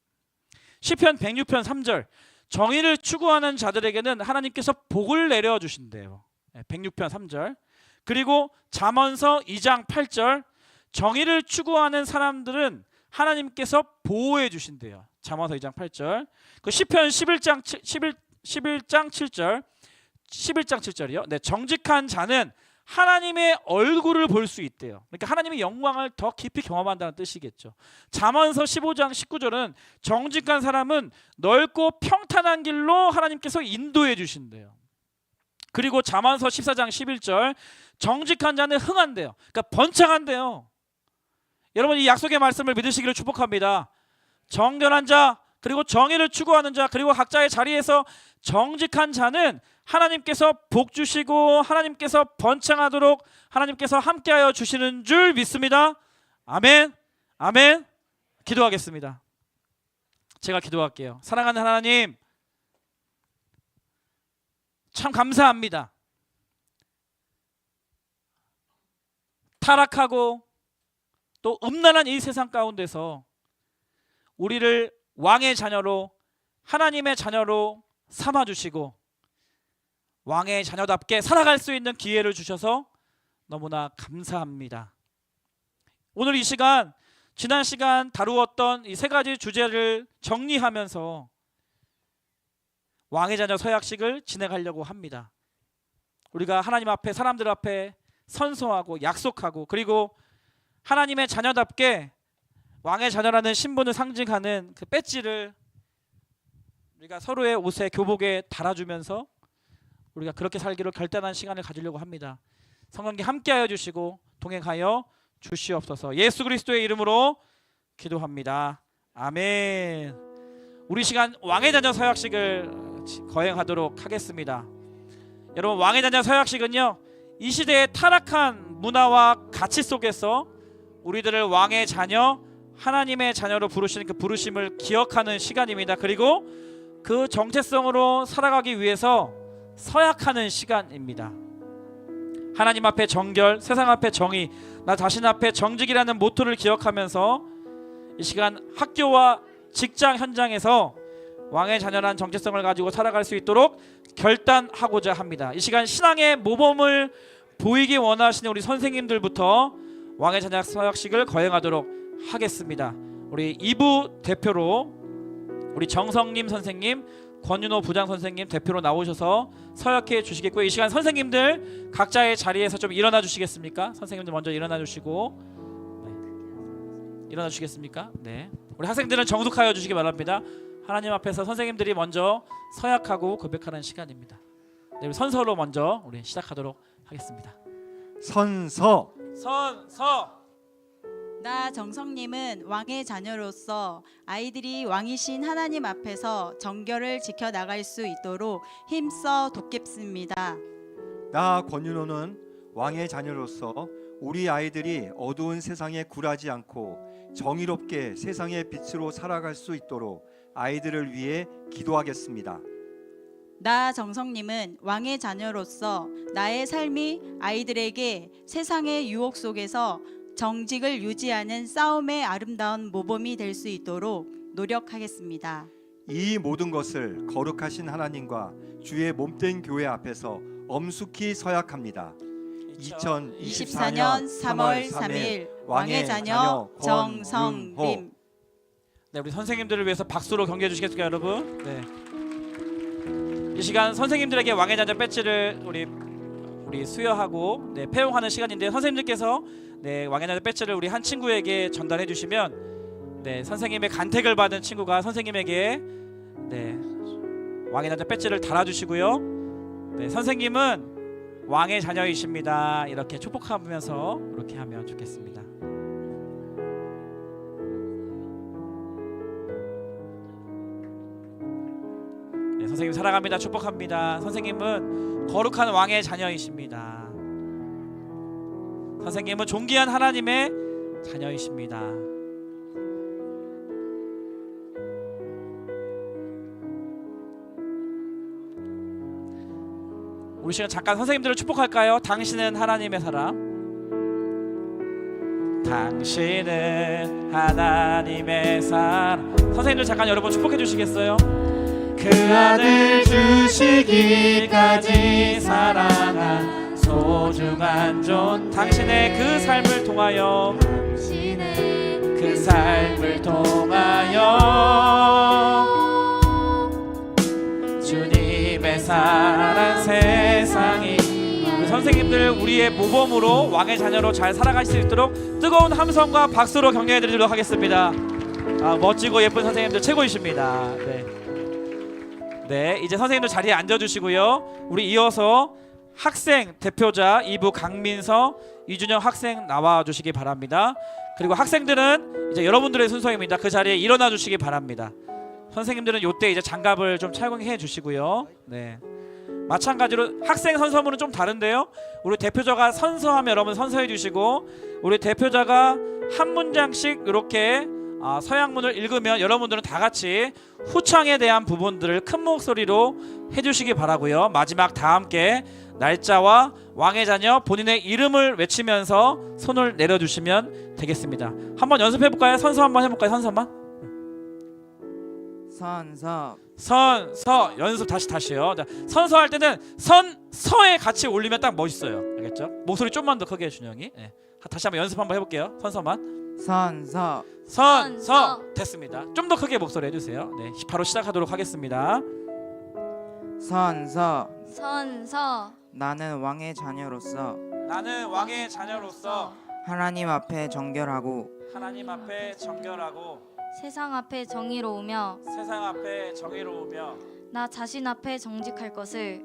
시편 106편 3절 정의를 추구하는 자들에게는 하나님께서 복을 내려 주신대요. 106편 3절 그리고 잠언서 2장 8절 정의를 추구하는 사람들은 하나님께서 보호해 주신대요. 잠언서 2장 8절 그 시편 11장 7절이요. 네, 정직한 자는 하나님의 얼굴을 볼 수 있대요. 그러니까 하나님의 영광을 더 깊이 경험한다는 뜻이겠죠. 잠언서 15장 19절은 정직한 사람은 넓고 평탄한 길로 하나님께서 인도해 주신대요. 그리고 잠언서 14장 11절 정직한 자는 흥한대요. 그러니까 번창한대요. 여러분 이 약속의 말씀을 믿으시기를 축복합니다. 정결한 자 그리고 정의를 추구하는 자 그리고 각자의 자리에서 정직한 자는 하나님께서 복 주시고 하나님께서 번창하도록 하나님께서 함께하여 주시는 줄 믿습니다. 아멘. 아멘. 기도하겠습니다. 제가 기도할게요. 사랑하는 하나님 참 감사합니다. 타락하고 또 음란한 이 세상 가운데서 우리를 왕의 자녀로 하나님의 자녀로 삼아주시고 왕의 자녀답게 살아갈 수 있는 기회를 주셔서 너무나 감사합니다. 오늘 이 시간 지난 시간 다루었던 이 3가지 주제를 정리하면서 왕의 자녀 서약식을 진행하려고 합니다. 우리가 하나님 앞에 사람들 앞에 선서하고 약속하고 그리고 하나님의 자녀답게 왕의 자녀라는 신분을 상징하는 그 배지를 우리가 서로의 옷에 교복에 달아주면서 우리가 그렇게 살기로 결단한 시간을 가지려고 합니다. 성령님 함께하여 주시고 동행하여 주시옵소서. 예수 그리스도의 이름으로 기도합니다. 아멘. 우리 시간 왕의 자녀 서약식을 거행하도록 하겠습니다. 여러분 왕의 자녀 서약식은요 이 시대의 타락한 문화와 가치 속에서 우리들을 왕의 자녀 하나님의 자녀로 부르시는 그 부르심을 기억하는 시간입니다. 그리고 그 정체성으로 살아가기 위해서 서약하는 시간입니다. 하나님 앞에 정결, 세상 앞에 정의, 나 자신 앞에 정직이라는 모토를 기억하면서 이 시간 학교와 직장 현장에서 왕의 자녀란 정체성을 가지고 살아갈 수 있도록 결단하고자 합니다. 이 시간 신앙의 모범을 보이기 원하시는 우리 선생님들부터 왕의 자녀 서약식을 거행하도록 하겠습니다. 우리 2부 대표로 우리 정성님 선생님, 권윤호 부장 선생님 대표로 나오셔서 서약해 주시겠고요. 이 시간 선생님들 각자의 자리에서 좀 일어나 주시겠습니까? 선생님들 먼저 일어나 주시고 일어나 주시겠습니까? 네. 우리 학생들은 정숙하여 주시기 바랍니다. 하나님 앞에서 선생님들이 먼저 서약하고 고백하는 시간입니다. 네, 우리 선서로 먼저 우리 시작하도록 하겠습니다. 선서. 나 정성님은 왕의 자녀로서 아이들이 왕이신 하나님 앞에서 정결을 지켜나갈 수 있도록 힘써 돕겠습니다. 나 권윤호는 왕의 자녀로서 우리 아이들이 어두운 세상에 굴하지 않고 정의롭게 세상의 빛으로 살아갈 수 있도록 아이들을 위해 기도하겠습니다. 나 정성님은 왕의 자녀로서 나의 삶이 아이들에게 세상의 유혹 속에서 정직을 유지하는 싸움의 아름다운 모범이 될 수 있도록 노력하겠습니다. 이 모든 것을 거룩하신 하나님과 주의 몸된 교회 앞에서 엄숙히 서약합니다. 2024년 3월 3일 왕의 자녀 정성림. 네, 우리 선생님들을 위해서 박수로 격려해 주시겠습니까, 여러분? 네. 이 시간 선생님들에게 왕의 자녀 배지를 우리 수여하고 네, 폐용하는 시간인데 선생님들께서 네, 왕의 자녀 배지를 우리 한 친구에게 전달해 주시면 네, 선생님의 간택을 받은 친구가 선생님에게 네, 왕의 자녀 배지를 달아 주시고요. 네, 선생님은 왕의 자녀이십니다. 이렇게 축복하면서 이렇게 하면 좋겠습니다. 네, 선생님 사랑합니다. 축복합니다. 선생님은 거룩한 왕의 자녀이십니다. 선생님은 존귀한 하나님의 자녀이십니다. 우리 시간 잠깐 선생님들을 축복할까요? 당신은 하나님의 사람. 당신은 하나님의 사람. 선생님들 잠깐 여러분 축복해 주시겠어요? 그 아들 주시기까지 사랑한 소중한 존. 당신의 그 삶을 통하여 그 삶을 통하여 주님의 사랑 세상이. 우리 선생님들 우리의 모범으로 왕의 자녀로 잘 살아갈 수 있도록 뜨거운 함성과 박수로 격려해 드리도록 하겠습니다. 멋지고 예쁜 선생님들 최고이십니다. 네, 이제 선생님들 자리에 앉아주시고요. 우리 이어서 학생 대표자 2부 강민서, 이준영 학생 나와주시기 바랍니다. 그리고 학생들은 이제 여러분들의 순서입니다. 그 자리에 일어나 주시기 바랍니다. 선생님들은 이때 이제 장갑을 좀 착용해 주시고요. 네, 마찬가지로 학생 선서문은 좀 다른데요. 우리 대표자가 선서하면 여러분 선서해 주시고, 우리 대표자가 한 문장씩 이렇게 서약문을 읽으면 여러분들은 다 같이 후창에 대한 부분들을 큰 목소리로 해주시기 바라고요. 마지막 다 함께 날짜와 왕의 자녀 본인의 이름을 외치면서 손을 내려주시면 되겠습니다. 한번 연습해 볼까요? 선서 한번 해볼까요? 선서만. 선서 연습 다시요. 선서할 때는 선서에 같이 올리면 딱 멋있어요. 알겠죠? 목소리 좀만 더 크게 준영이. 네. 다시 한번 연습 한번 해볼게요. 선서만. 선서 됐습니다. 좀 더 크게 목소리 해주세요. 네, 바로 시작하도록 하겠습니다. 선서 나는 왕의 자녀로서 하나님 앞에 정결하고 세상 앞에 정의로우며 나 자신 앞에 정직할 것을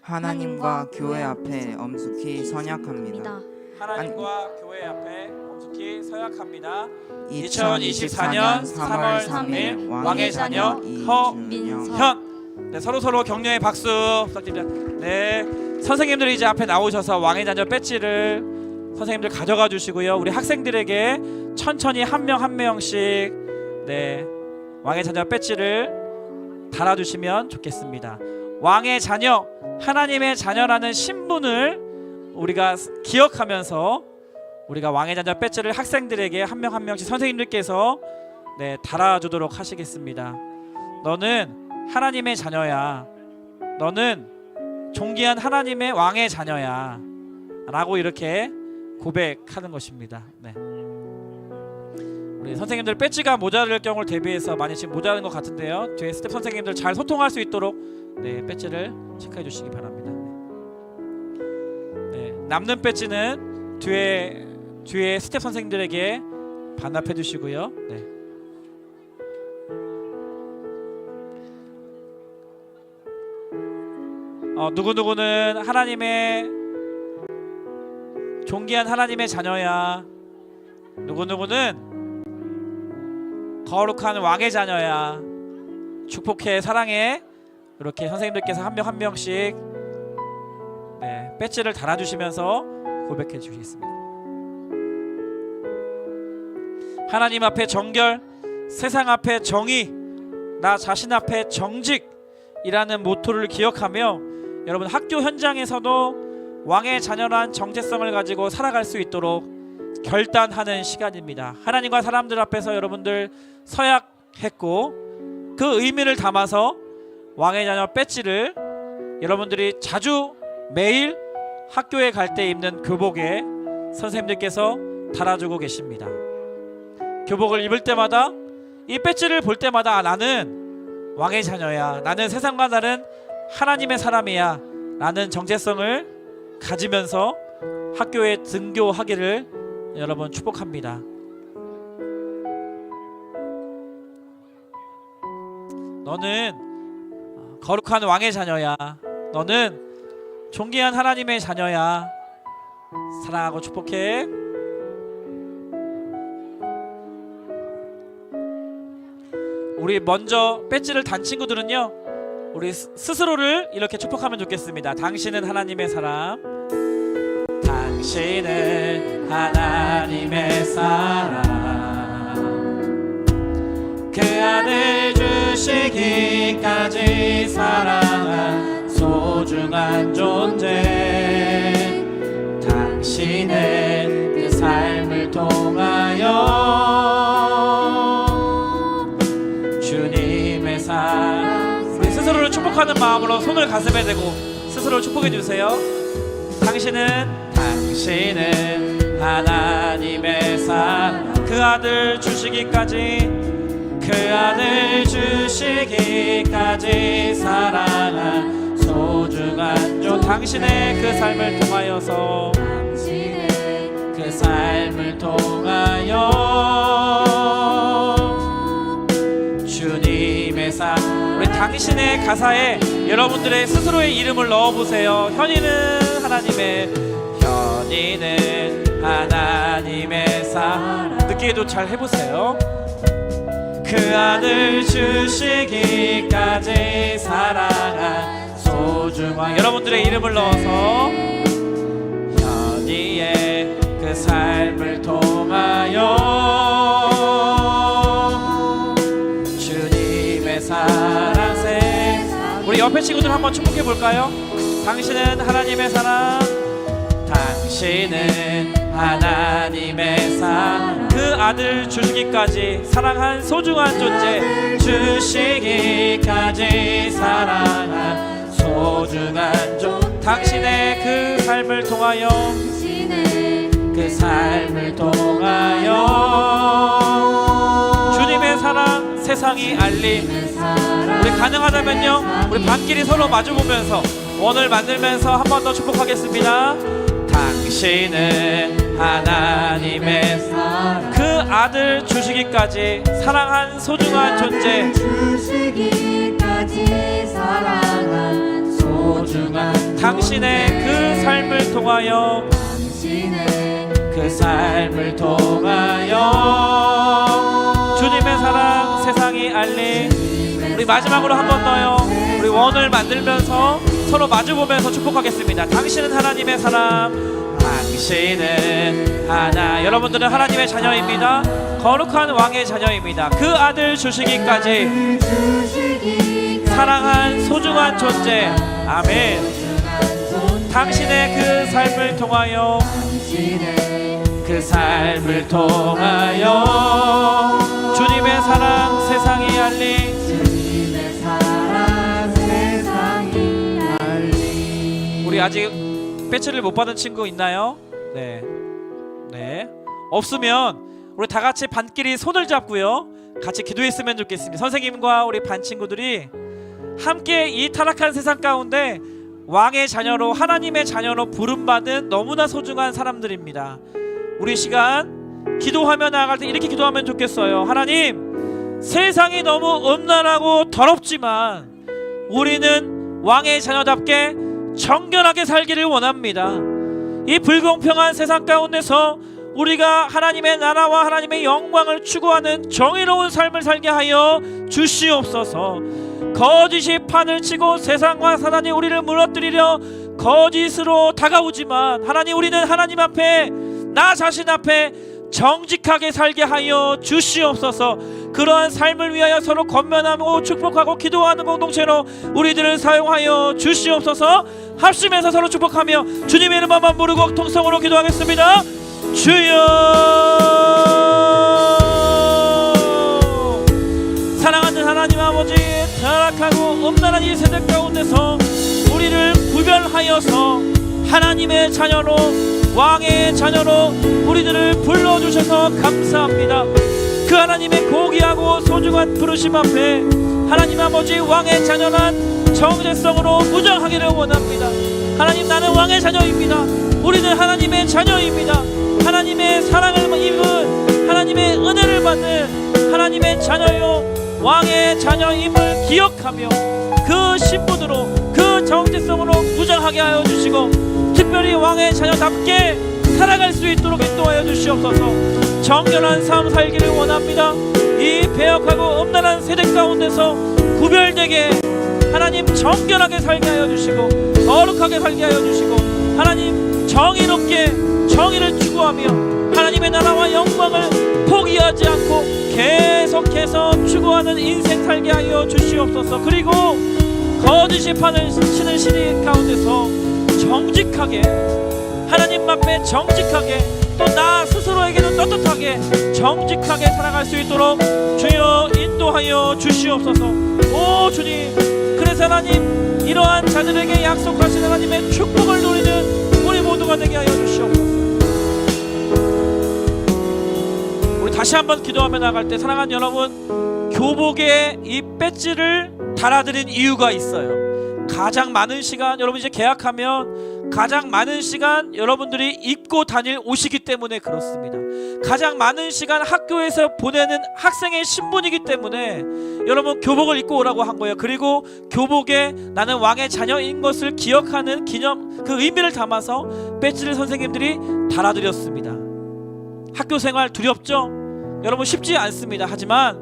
하나님과 교회 앞에 엄숙히 선약합니다. 하나님과 교회 앞에 엄숙히 서약합니다. 2024년 3월 3일 왕의 자녀 허민현. 네, 서로 격려의 박수 부탁드립니다. 네, 선생님들이 이제 앞에 나오셔서 왕의 자녀 배지를 선생님들 가져가 주시고요. 우리 학생들에게 천천히 한 명 한 명씩 네, 왕의 자녀 배지를 달아주시면 좋겠습니다. 왕의 자녀, 하나님의 자녀라는 신분을 우리가 기억하면서 우리가 왕의 자녀 배지를 학생들에게 한 명 한 명씩 선생님들께서 네, 달아주도록 하시겠습니다. 너는 하나님의 자녀야. 너는 존귀한 하나님의 왕의 자녀야. 라고 이렇게 고백하는 것입니다. 네. 우리 선생님들 배지가 모자랄 경우를 대비해서 많이 지금 모자란 것 같은데요. 뒤에 스텝 선생님들 잘 소통할 수 있도록 네, 배지를 체크해 주시기 바랍니다. 네, 남는 배지는 뒤에 스텝 선생님들에게 반납해 주시고요. 네. 누구누구는 하나님의 존귀한 하나님의 자녀야. 누구누구는 거룩한 왕의 자녀야. 축복해, 사랑해. 이렇게 선생님들께서 한 명 한 명씩 네, 배지를 달아주시면서 고백해 주시겠습니다. 하나님 앞에 정결, 세상 앞에 정의, 나 자신 앞에 정직이라는 모토를 기억하며 여러분 학교 현장에서도 왕의 자녀란 정체성을 가지고 살아갈 수 있도록 결단하는 시간입니다. 하나님과 사람들 앞에서 여러분들 서약했고 그 의미를 담아서 왕의 자녀 배지를 여러분들이 자주 매일 학교에 갈 때 입는 교복에 선생님들께서 달아주고 계십니다. 교복을 입을 때마다 이 배지를 볼 때마다 나는 왕의 자녀야. 나는 세상과 다른 하나님의 사람이야. 라는 정체성을 가지면서 학교에 등교하기를 여러분 축복합니다. 너는 거룩한 왕의 자녀야. 너는 존귀한 하나님의 자녀야. 사랑하고 축복해. 우리 먼저 배지를 단 친구들은요, 우리 스스로를 이렇게 축복하면 좋겠습니다. 당신은 하나님의 사람. 당신은 하나님의 사람. 그 아들 주시기까지 사랑한 소중한 존재. 당신은 그 삶을 통하여 주님의 사랑. 우리 스스로를 축복하는 마음으로 손을 가슴에 대고 스스로를 축복해 주세요. 당신은 하나님의 사랑. 그 아들 주시기까지 사랑한 소중한 존. 당신의 그 삶을 통하여서 그 삶을 통하여 주님의 사랑. 우리 당신의 가사에 여러분들의 스스로의 이름을 넣어보세요. 현이는 하나님의 사랑. 느끼기도 잘 해보세요. 그 아들 주시기까지 사랑한 소중한. 여러분들의 이름을 넣어서 현이의 그 삶을 통하여 주님의 사랑. 우리 옆에 친구들 한번 축복해 볼까요? 당신은 하나님의 사랑. 당신은 하나님의 사랑. 그 아들 주시기까지 사랑한 소중한 존재. 주시기까지 사랑한 소중한 존재. 당신의 그 삶을 통하여 그 삶을 통하여 주님의 사랑 세상이 알림. 우리 가능하다면요, 우리 반끼리 서로 마주보면서 원을 만들면서 한 번 더 축복하겠습니다. 당신은 하나님의 사랑. 그 아들 주시기까지 사랑한 소중한 존재. 주시기까지 사랑한 소중한. 당신의 그 삶을 통하여 그 삶을 통하여 주님의 사랑 세상이 알리. 우리 마지막으로 한 번 더요. 우리 원을 만들면서 서로 마주보면서 축복하겠습니다. 당신은 하나님의 사람, 당신은 하나. 여러분들은 하나님의 자녀입니다. 거룩한 왕의 자녀입니다. 그 아들 주시기까지 사랑한 소중한 존재. 아멘. 당신의 그 삶을 통하여, 그 삶을 통하여 주님의 사랑 세상이 알리. 우리 아직 배지를 못 받은 친구 있나요? 네. 없으면 우리 다 같이 반끼리 손을 잡고요, 같이 기도했으면 좋겠습니다. 선생님과 우리 반 친구들이 함께 이 타락한 세상 가운데 왕의 자녀로, 하나님의 자녀로 부름받은 너무나 소중한 사람들입니다. 우리 시간 기도하며 나아갈 때 이렇게 기도하면 좋겠어요. 하나님, 세상이 너무 음란하고 더럽지만 우리는 왕의 자녀답게 정결하게 살기를 원합니다. 이 불공평한 세상 가운데서 우리가 하나님의 나라와 하나님의 영광을 추구하는 정의로운 삶을 살게 하여 주시옵소서. 거짓이 판을 치고 세상과 사단이 우리를 무너뜨리려 거짓으로 다가오지만 하나님, 우리는 하나님 앞에, 나 자신 앞에 정직하게 살게 하여 주시옵소서. 그러한 삶을 위하여 서로 권면하고 축복하고 기도하는 공동체로 우리들을 사용하여 주시옵소서. 합심해서 서로 축복하며 주님의 이름만 부르고 통성으로 기도하겠습니다. 주여, 사랑하는 하나님 아버지, 타락하고 음란한 이 세대 가운데서 우리를 구별하여서 하나님의 자녀로, 왕의 자녀로 우리들을 불러주셔서 감사합니다. 그 하나님의 고귀하고 소중한 부르심 앞에 하나님 아버지, 왕의 자녀란 정체성으로 무장하기를 원합니다. 하나님, 나는 왕의 자녀입니다. 우리는 하나님의 자녀입니다. 하나님의 사랑을 입은, 하나님의 은혜를 받는 하나님의 자녀요 왕의 자녀임을 기억하며 그 신분으로, 그 정체성으로 무장하게 하여 주시고 특별히 왕의 자녀답게 살아갈 수 있도록 인도하여 주시옵소서. 정결한 삶 살기를 원합니다. 이 배역하고 음란한 세대 가운데서 구별되게 하나님 정결하게 살게 하여 주시고 거룩하게 살게 하여 주시고 하나님 정의롭게 정의를 추구하며 하나님의 나라와 영광을 포기하지 않고 계속해서 추구하는 인생 살게 하여 주시옵소서. 그리고 거짓이 판을 치는 시대 가운데서 정직하게, 하나님 앞에 정직하게, 또 나 스스로에게는 떳떳하게 정직하게 살아갈 수 있도록 주여 인도하여 주시옵소서. 오 주님, 그래서 하나님, 이러한 자들에게 약속하신 하나님의 축복을 누리는 우리 모두가 되게 하여 주시옵소서. 우리 다시 한번 기도하며 나갈 때 사랑하는 여러분, 교복에 이 배지를 달아드린 이유가 있어요. 가장 많은 시간, 여러분 이제 개학하면 가장 많은 시간 여러분들이 입고 다닐 옷이기 때문에 그렇습니다. 가장 많은 시간 학교에서 보내는 학생의 신분이기 때문에 여러분 교복을 입고 오라고 한 거예요. 그리고 교복에 나는 왕의 자녀인 것을 기억하는 기념, 그 의미를 담아서 배지를 선생님들이 달아드렸습니다. 학교 생활 두렵죠? 여러분 쉽지 않습니다. 하지만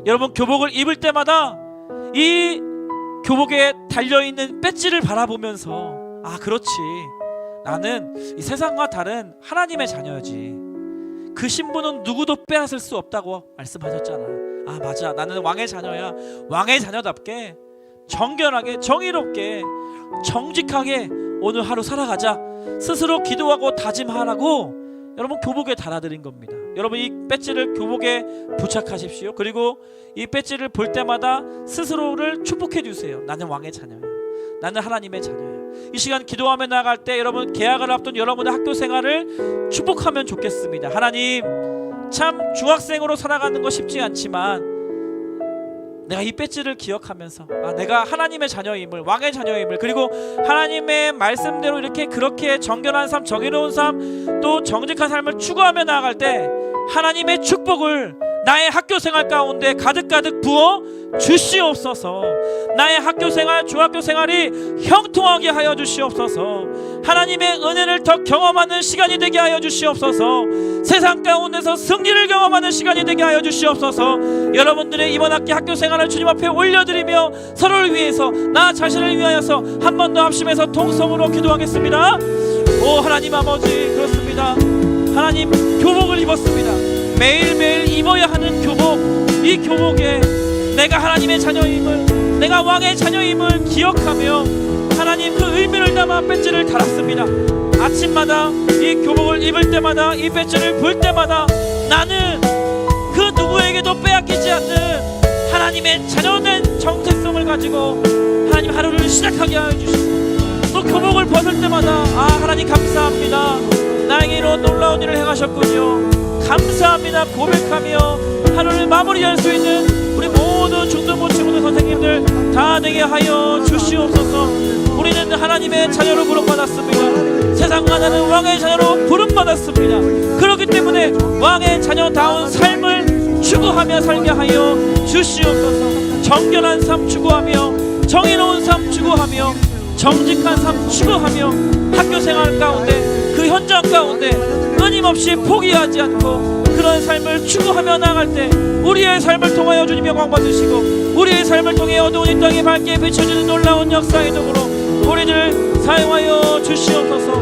여러분 교복을 입을 때마다 이 교복에 달려있는 배지를 바라보면서, 아 그렇지, 나는 이 세상과 다른 하나님의 자녀지, 그 신분은 누구도 빼앗을 수 없다고 말씀하셨잖아. 아 맞아, 나는 왕의 자녀야. 왕의 자녀답게 정결하게 정의롭게 정직하게 오늘 하루 살아가자 스스로 기도하고 다짐하라고 여러분 교복에 달아드린 겁니다. 여러분 이 배지를 교복에 부착하십시오. 그리고 이 배지를 볼 때마다 스스로를 축복해 주세요. 나는 왕의 자녀야. 나는 하나님의 자녀야. 이 시간 기도하며 나갈 때 여러분 개학을 앞둔 여러분의 학교 생활을 축복하면 좋겠습니다. 하나님, 참 중학생으로 살아가는 거 쉽지 않지만 내가 이 배지를 기억하면서 내가 하나님의 자녀임을, 왕의 자녀임을, 그리고 하나님의 말씀대로 이렇게 그렇게 정결한 삶, 정의로운 삶, 또 정직한 삶을 추구하며 나아갈 때 하나님의 축복을 나의 학교 생활 가운데 가득가득 부어 주시옵소서. 나의 학교 생활, 중학교 생활이 형통하게 하여 주시옵소서. 하나님의 은혜를 더 경험하는 시간이 되게 하여 주시옵소서. 세상 가운데서 승리를 경험하는 시간이 되게 하여 주시옵소서. 여러분들의 이번 학기 학교 생활을 주님 앞에 올려드리며 서로를 위해서, 나 자신을 위하여서 한 번 더 합심해서 통성으로 기도하겠습니다. 오 하나님 아버지, 그렇습니다. 하나님, 교복을 입었습니다. 매일매일 입어야 하는 교복, 이 교복에 내가 하나님의 자녀임을, 내가 왕의 자녀임을 기억하며 하나님 그 의미를 담아 배지를 달았습니다. 아침마다 이 교복을 입을 때마다, 이 배지를 볼 때마다 나는 그 누구에게도 빼앗기지 않는 하나님의 자녀된 정체성을 가지고 하나님 하루를 시작하게 하여 주시고, 또 교복을 벗을 때마다 하나님 감사합니다. 나에게 이런 놀라운 일을 행하셨군요. 감사합니다 고백하며 하루를 마무리할 수 있는 우리 모든 중등부 친구들, 선생님들 다 되게 하여 주시옵소서. 우리는 하나님의 자녀로 부름받았습니다. 세상과 나는 왕의 자녀로 부름받았습니다. 그렇기 때문에 왕의 자녀다운 삶을 추구하며 살게 하여 주시옵소서. 정결한 삶 추구하며, 정의로운 삶 추구하며, 정직한 삶 추구하며 학교생활 가운데, 그 현장 가운데 끊임없이 포기하지 않고 그런 삶을 추구하며 나아갈 때 우리의 삶을 통하여 주님의 영광 받으시고, 우리의 삶을 통해 어두운 이 땅에 밝게 비춰주는 놀라운 역사의 도구로 우리를 사용하여 주시옵소서.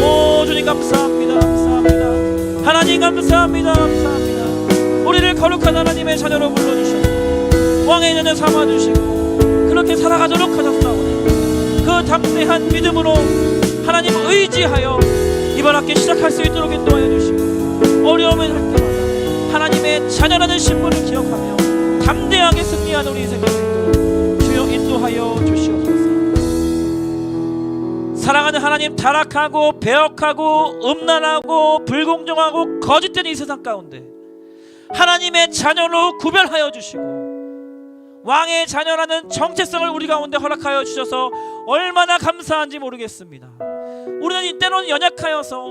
오 주님 감사합니다. 감사합니다. 하나님 감사합니다. 감사합니다. 우리를 거룩한 하나님의 자녀로 불러주시고 왕의 자녀 삼아주시고 그렇게 살아가도록 하셨사오니 그 담대한 믿음으로 하나님 의지하여 이번 학기 시작할 수 있도록 인도하여 주시고, 어려움을 할 때마다 하나님의 자녀라는 신분을 기억하며 담대하게 승리하는 우리 인생이 되도록 주여 인도하여 주시옵소서. 사랑하는 하나님, 타락하고 배역하고 음란하고 불공정하고 거짓된 이 세상 가운데 하나님의 자녀로 구별하여 주시고 왕의 자녀라는 정체성을 우리 가운데 허락하여 주셔서 얼마나 감사한지 모르겠습니다. 우리는 이때로는 연약하여서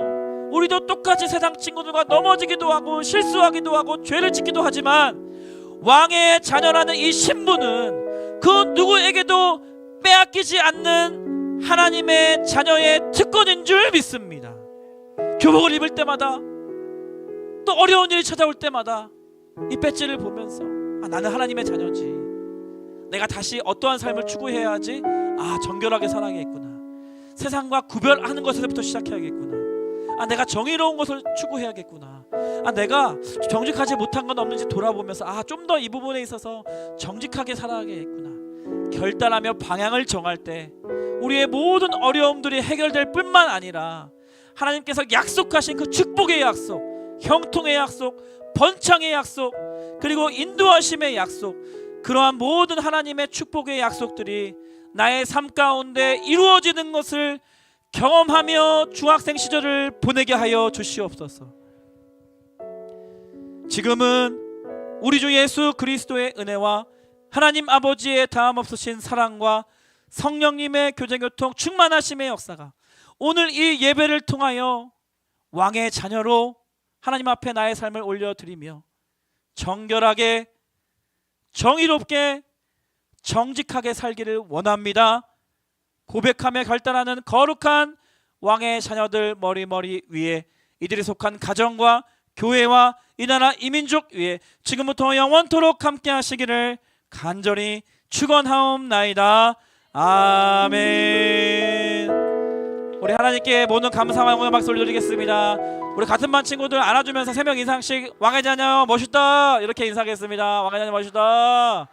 우리도 똑같이 세상 친구들과 넘어지기도 하고 실수하기도 하고 죄를 짓기도 하지만, 왕의 자녀라는 이 신분은 그 누구에게도 빼앗기지 않는 하나님의 자녀의 특권인 줄 믿습니다. 교복을 입을 때마다, 또 어려운 일이 찾아올 때마다 이 배지를 보면서 나는 하나님의 자녀지, 내가 다시 어떠한 삶을 추구해야 하지? 정결하게 살아야겠구나. 세상과 구별하는 것에서부터 시작해야겠구나. 내가 정의로운 것을 추구해야겠구나. 내가 정직하지 못한 건 없는지 돌아보면서 좀 더 이 부분에 있어서 정직하게 살아야겠구나. 결단하며 방향을 정할 때 우리의 모든 어려움들이 해결될 뿐만 아니라 하나님께서 약속하신 그 축복의 약속, 형통의 약속, 번창의 약속, 그리고 인도하심의 약속, 그러한 모든 하나님의 축복의 약속들이 나의 삶 가운데 이루어지는 것을 경험하며 중학생 시절을 보내게 하여 주시옵소서. 지금은 우리 주 예수 그리스도의 은혜와 하나님 아버지의 다함없으신 사랑과 성령님의 교제교통 충만하심의 역사가 오늘 이 예배를 통하여 왕의 자녀로 하나님 앞에 나의 삶을 올려드리며 정결하게, 정의롭게, 정직하게 살기를 원합니다. 고백하며 결단하는 거룩한 왕의 자녀들 머리 위에, 이들이 속한 가정과 교회와 이 나라 이 민족 위에 지금부터 영원토록 함께 하시기를 간절히 축원하옵나이다. 아멘. 우리 하나님께 모든 감사와 영광의 박수 올려드리겠습니다. 우리 같은 반 친구들 안아주면서 3명 이상씩 왕의 자녀 멋있다 이렇게 인사하겠습니다. 왕의 자녀 멋있다.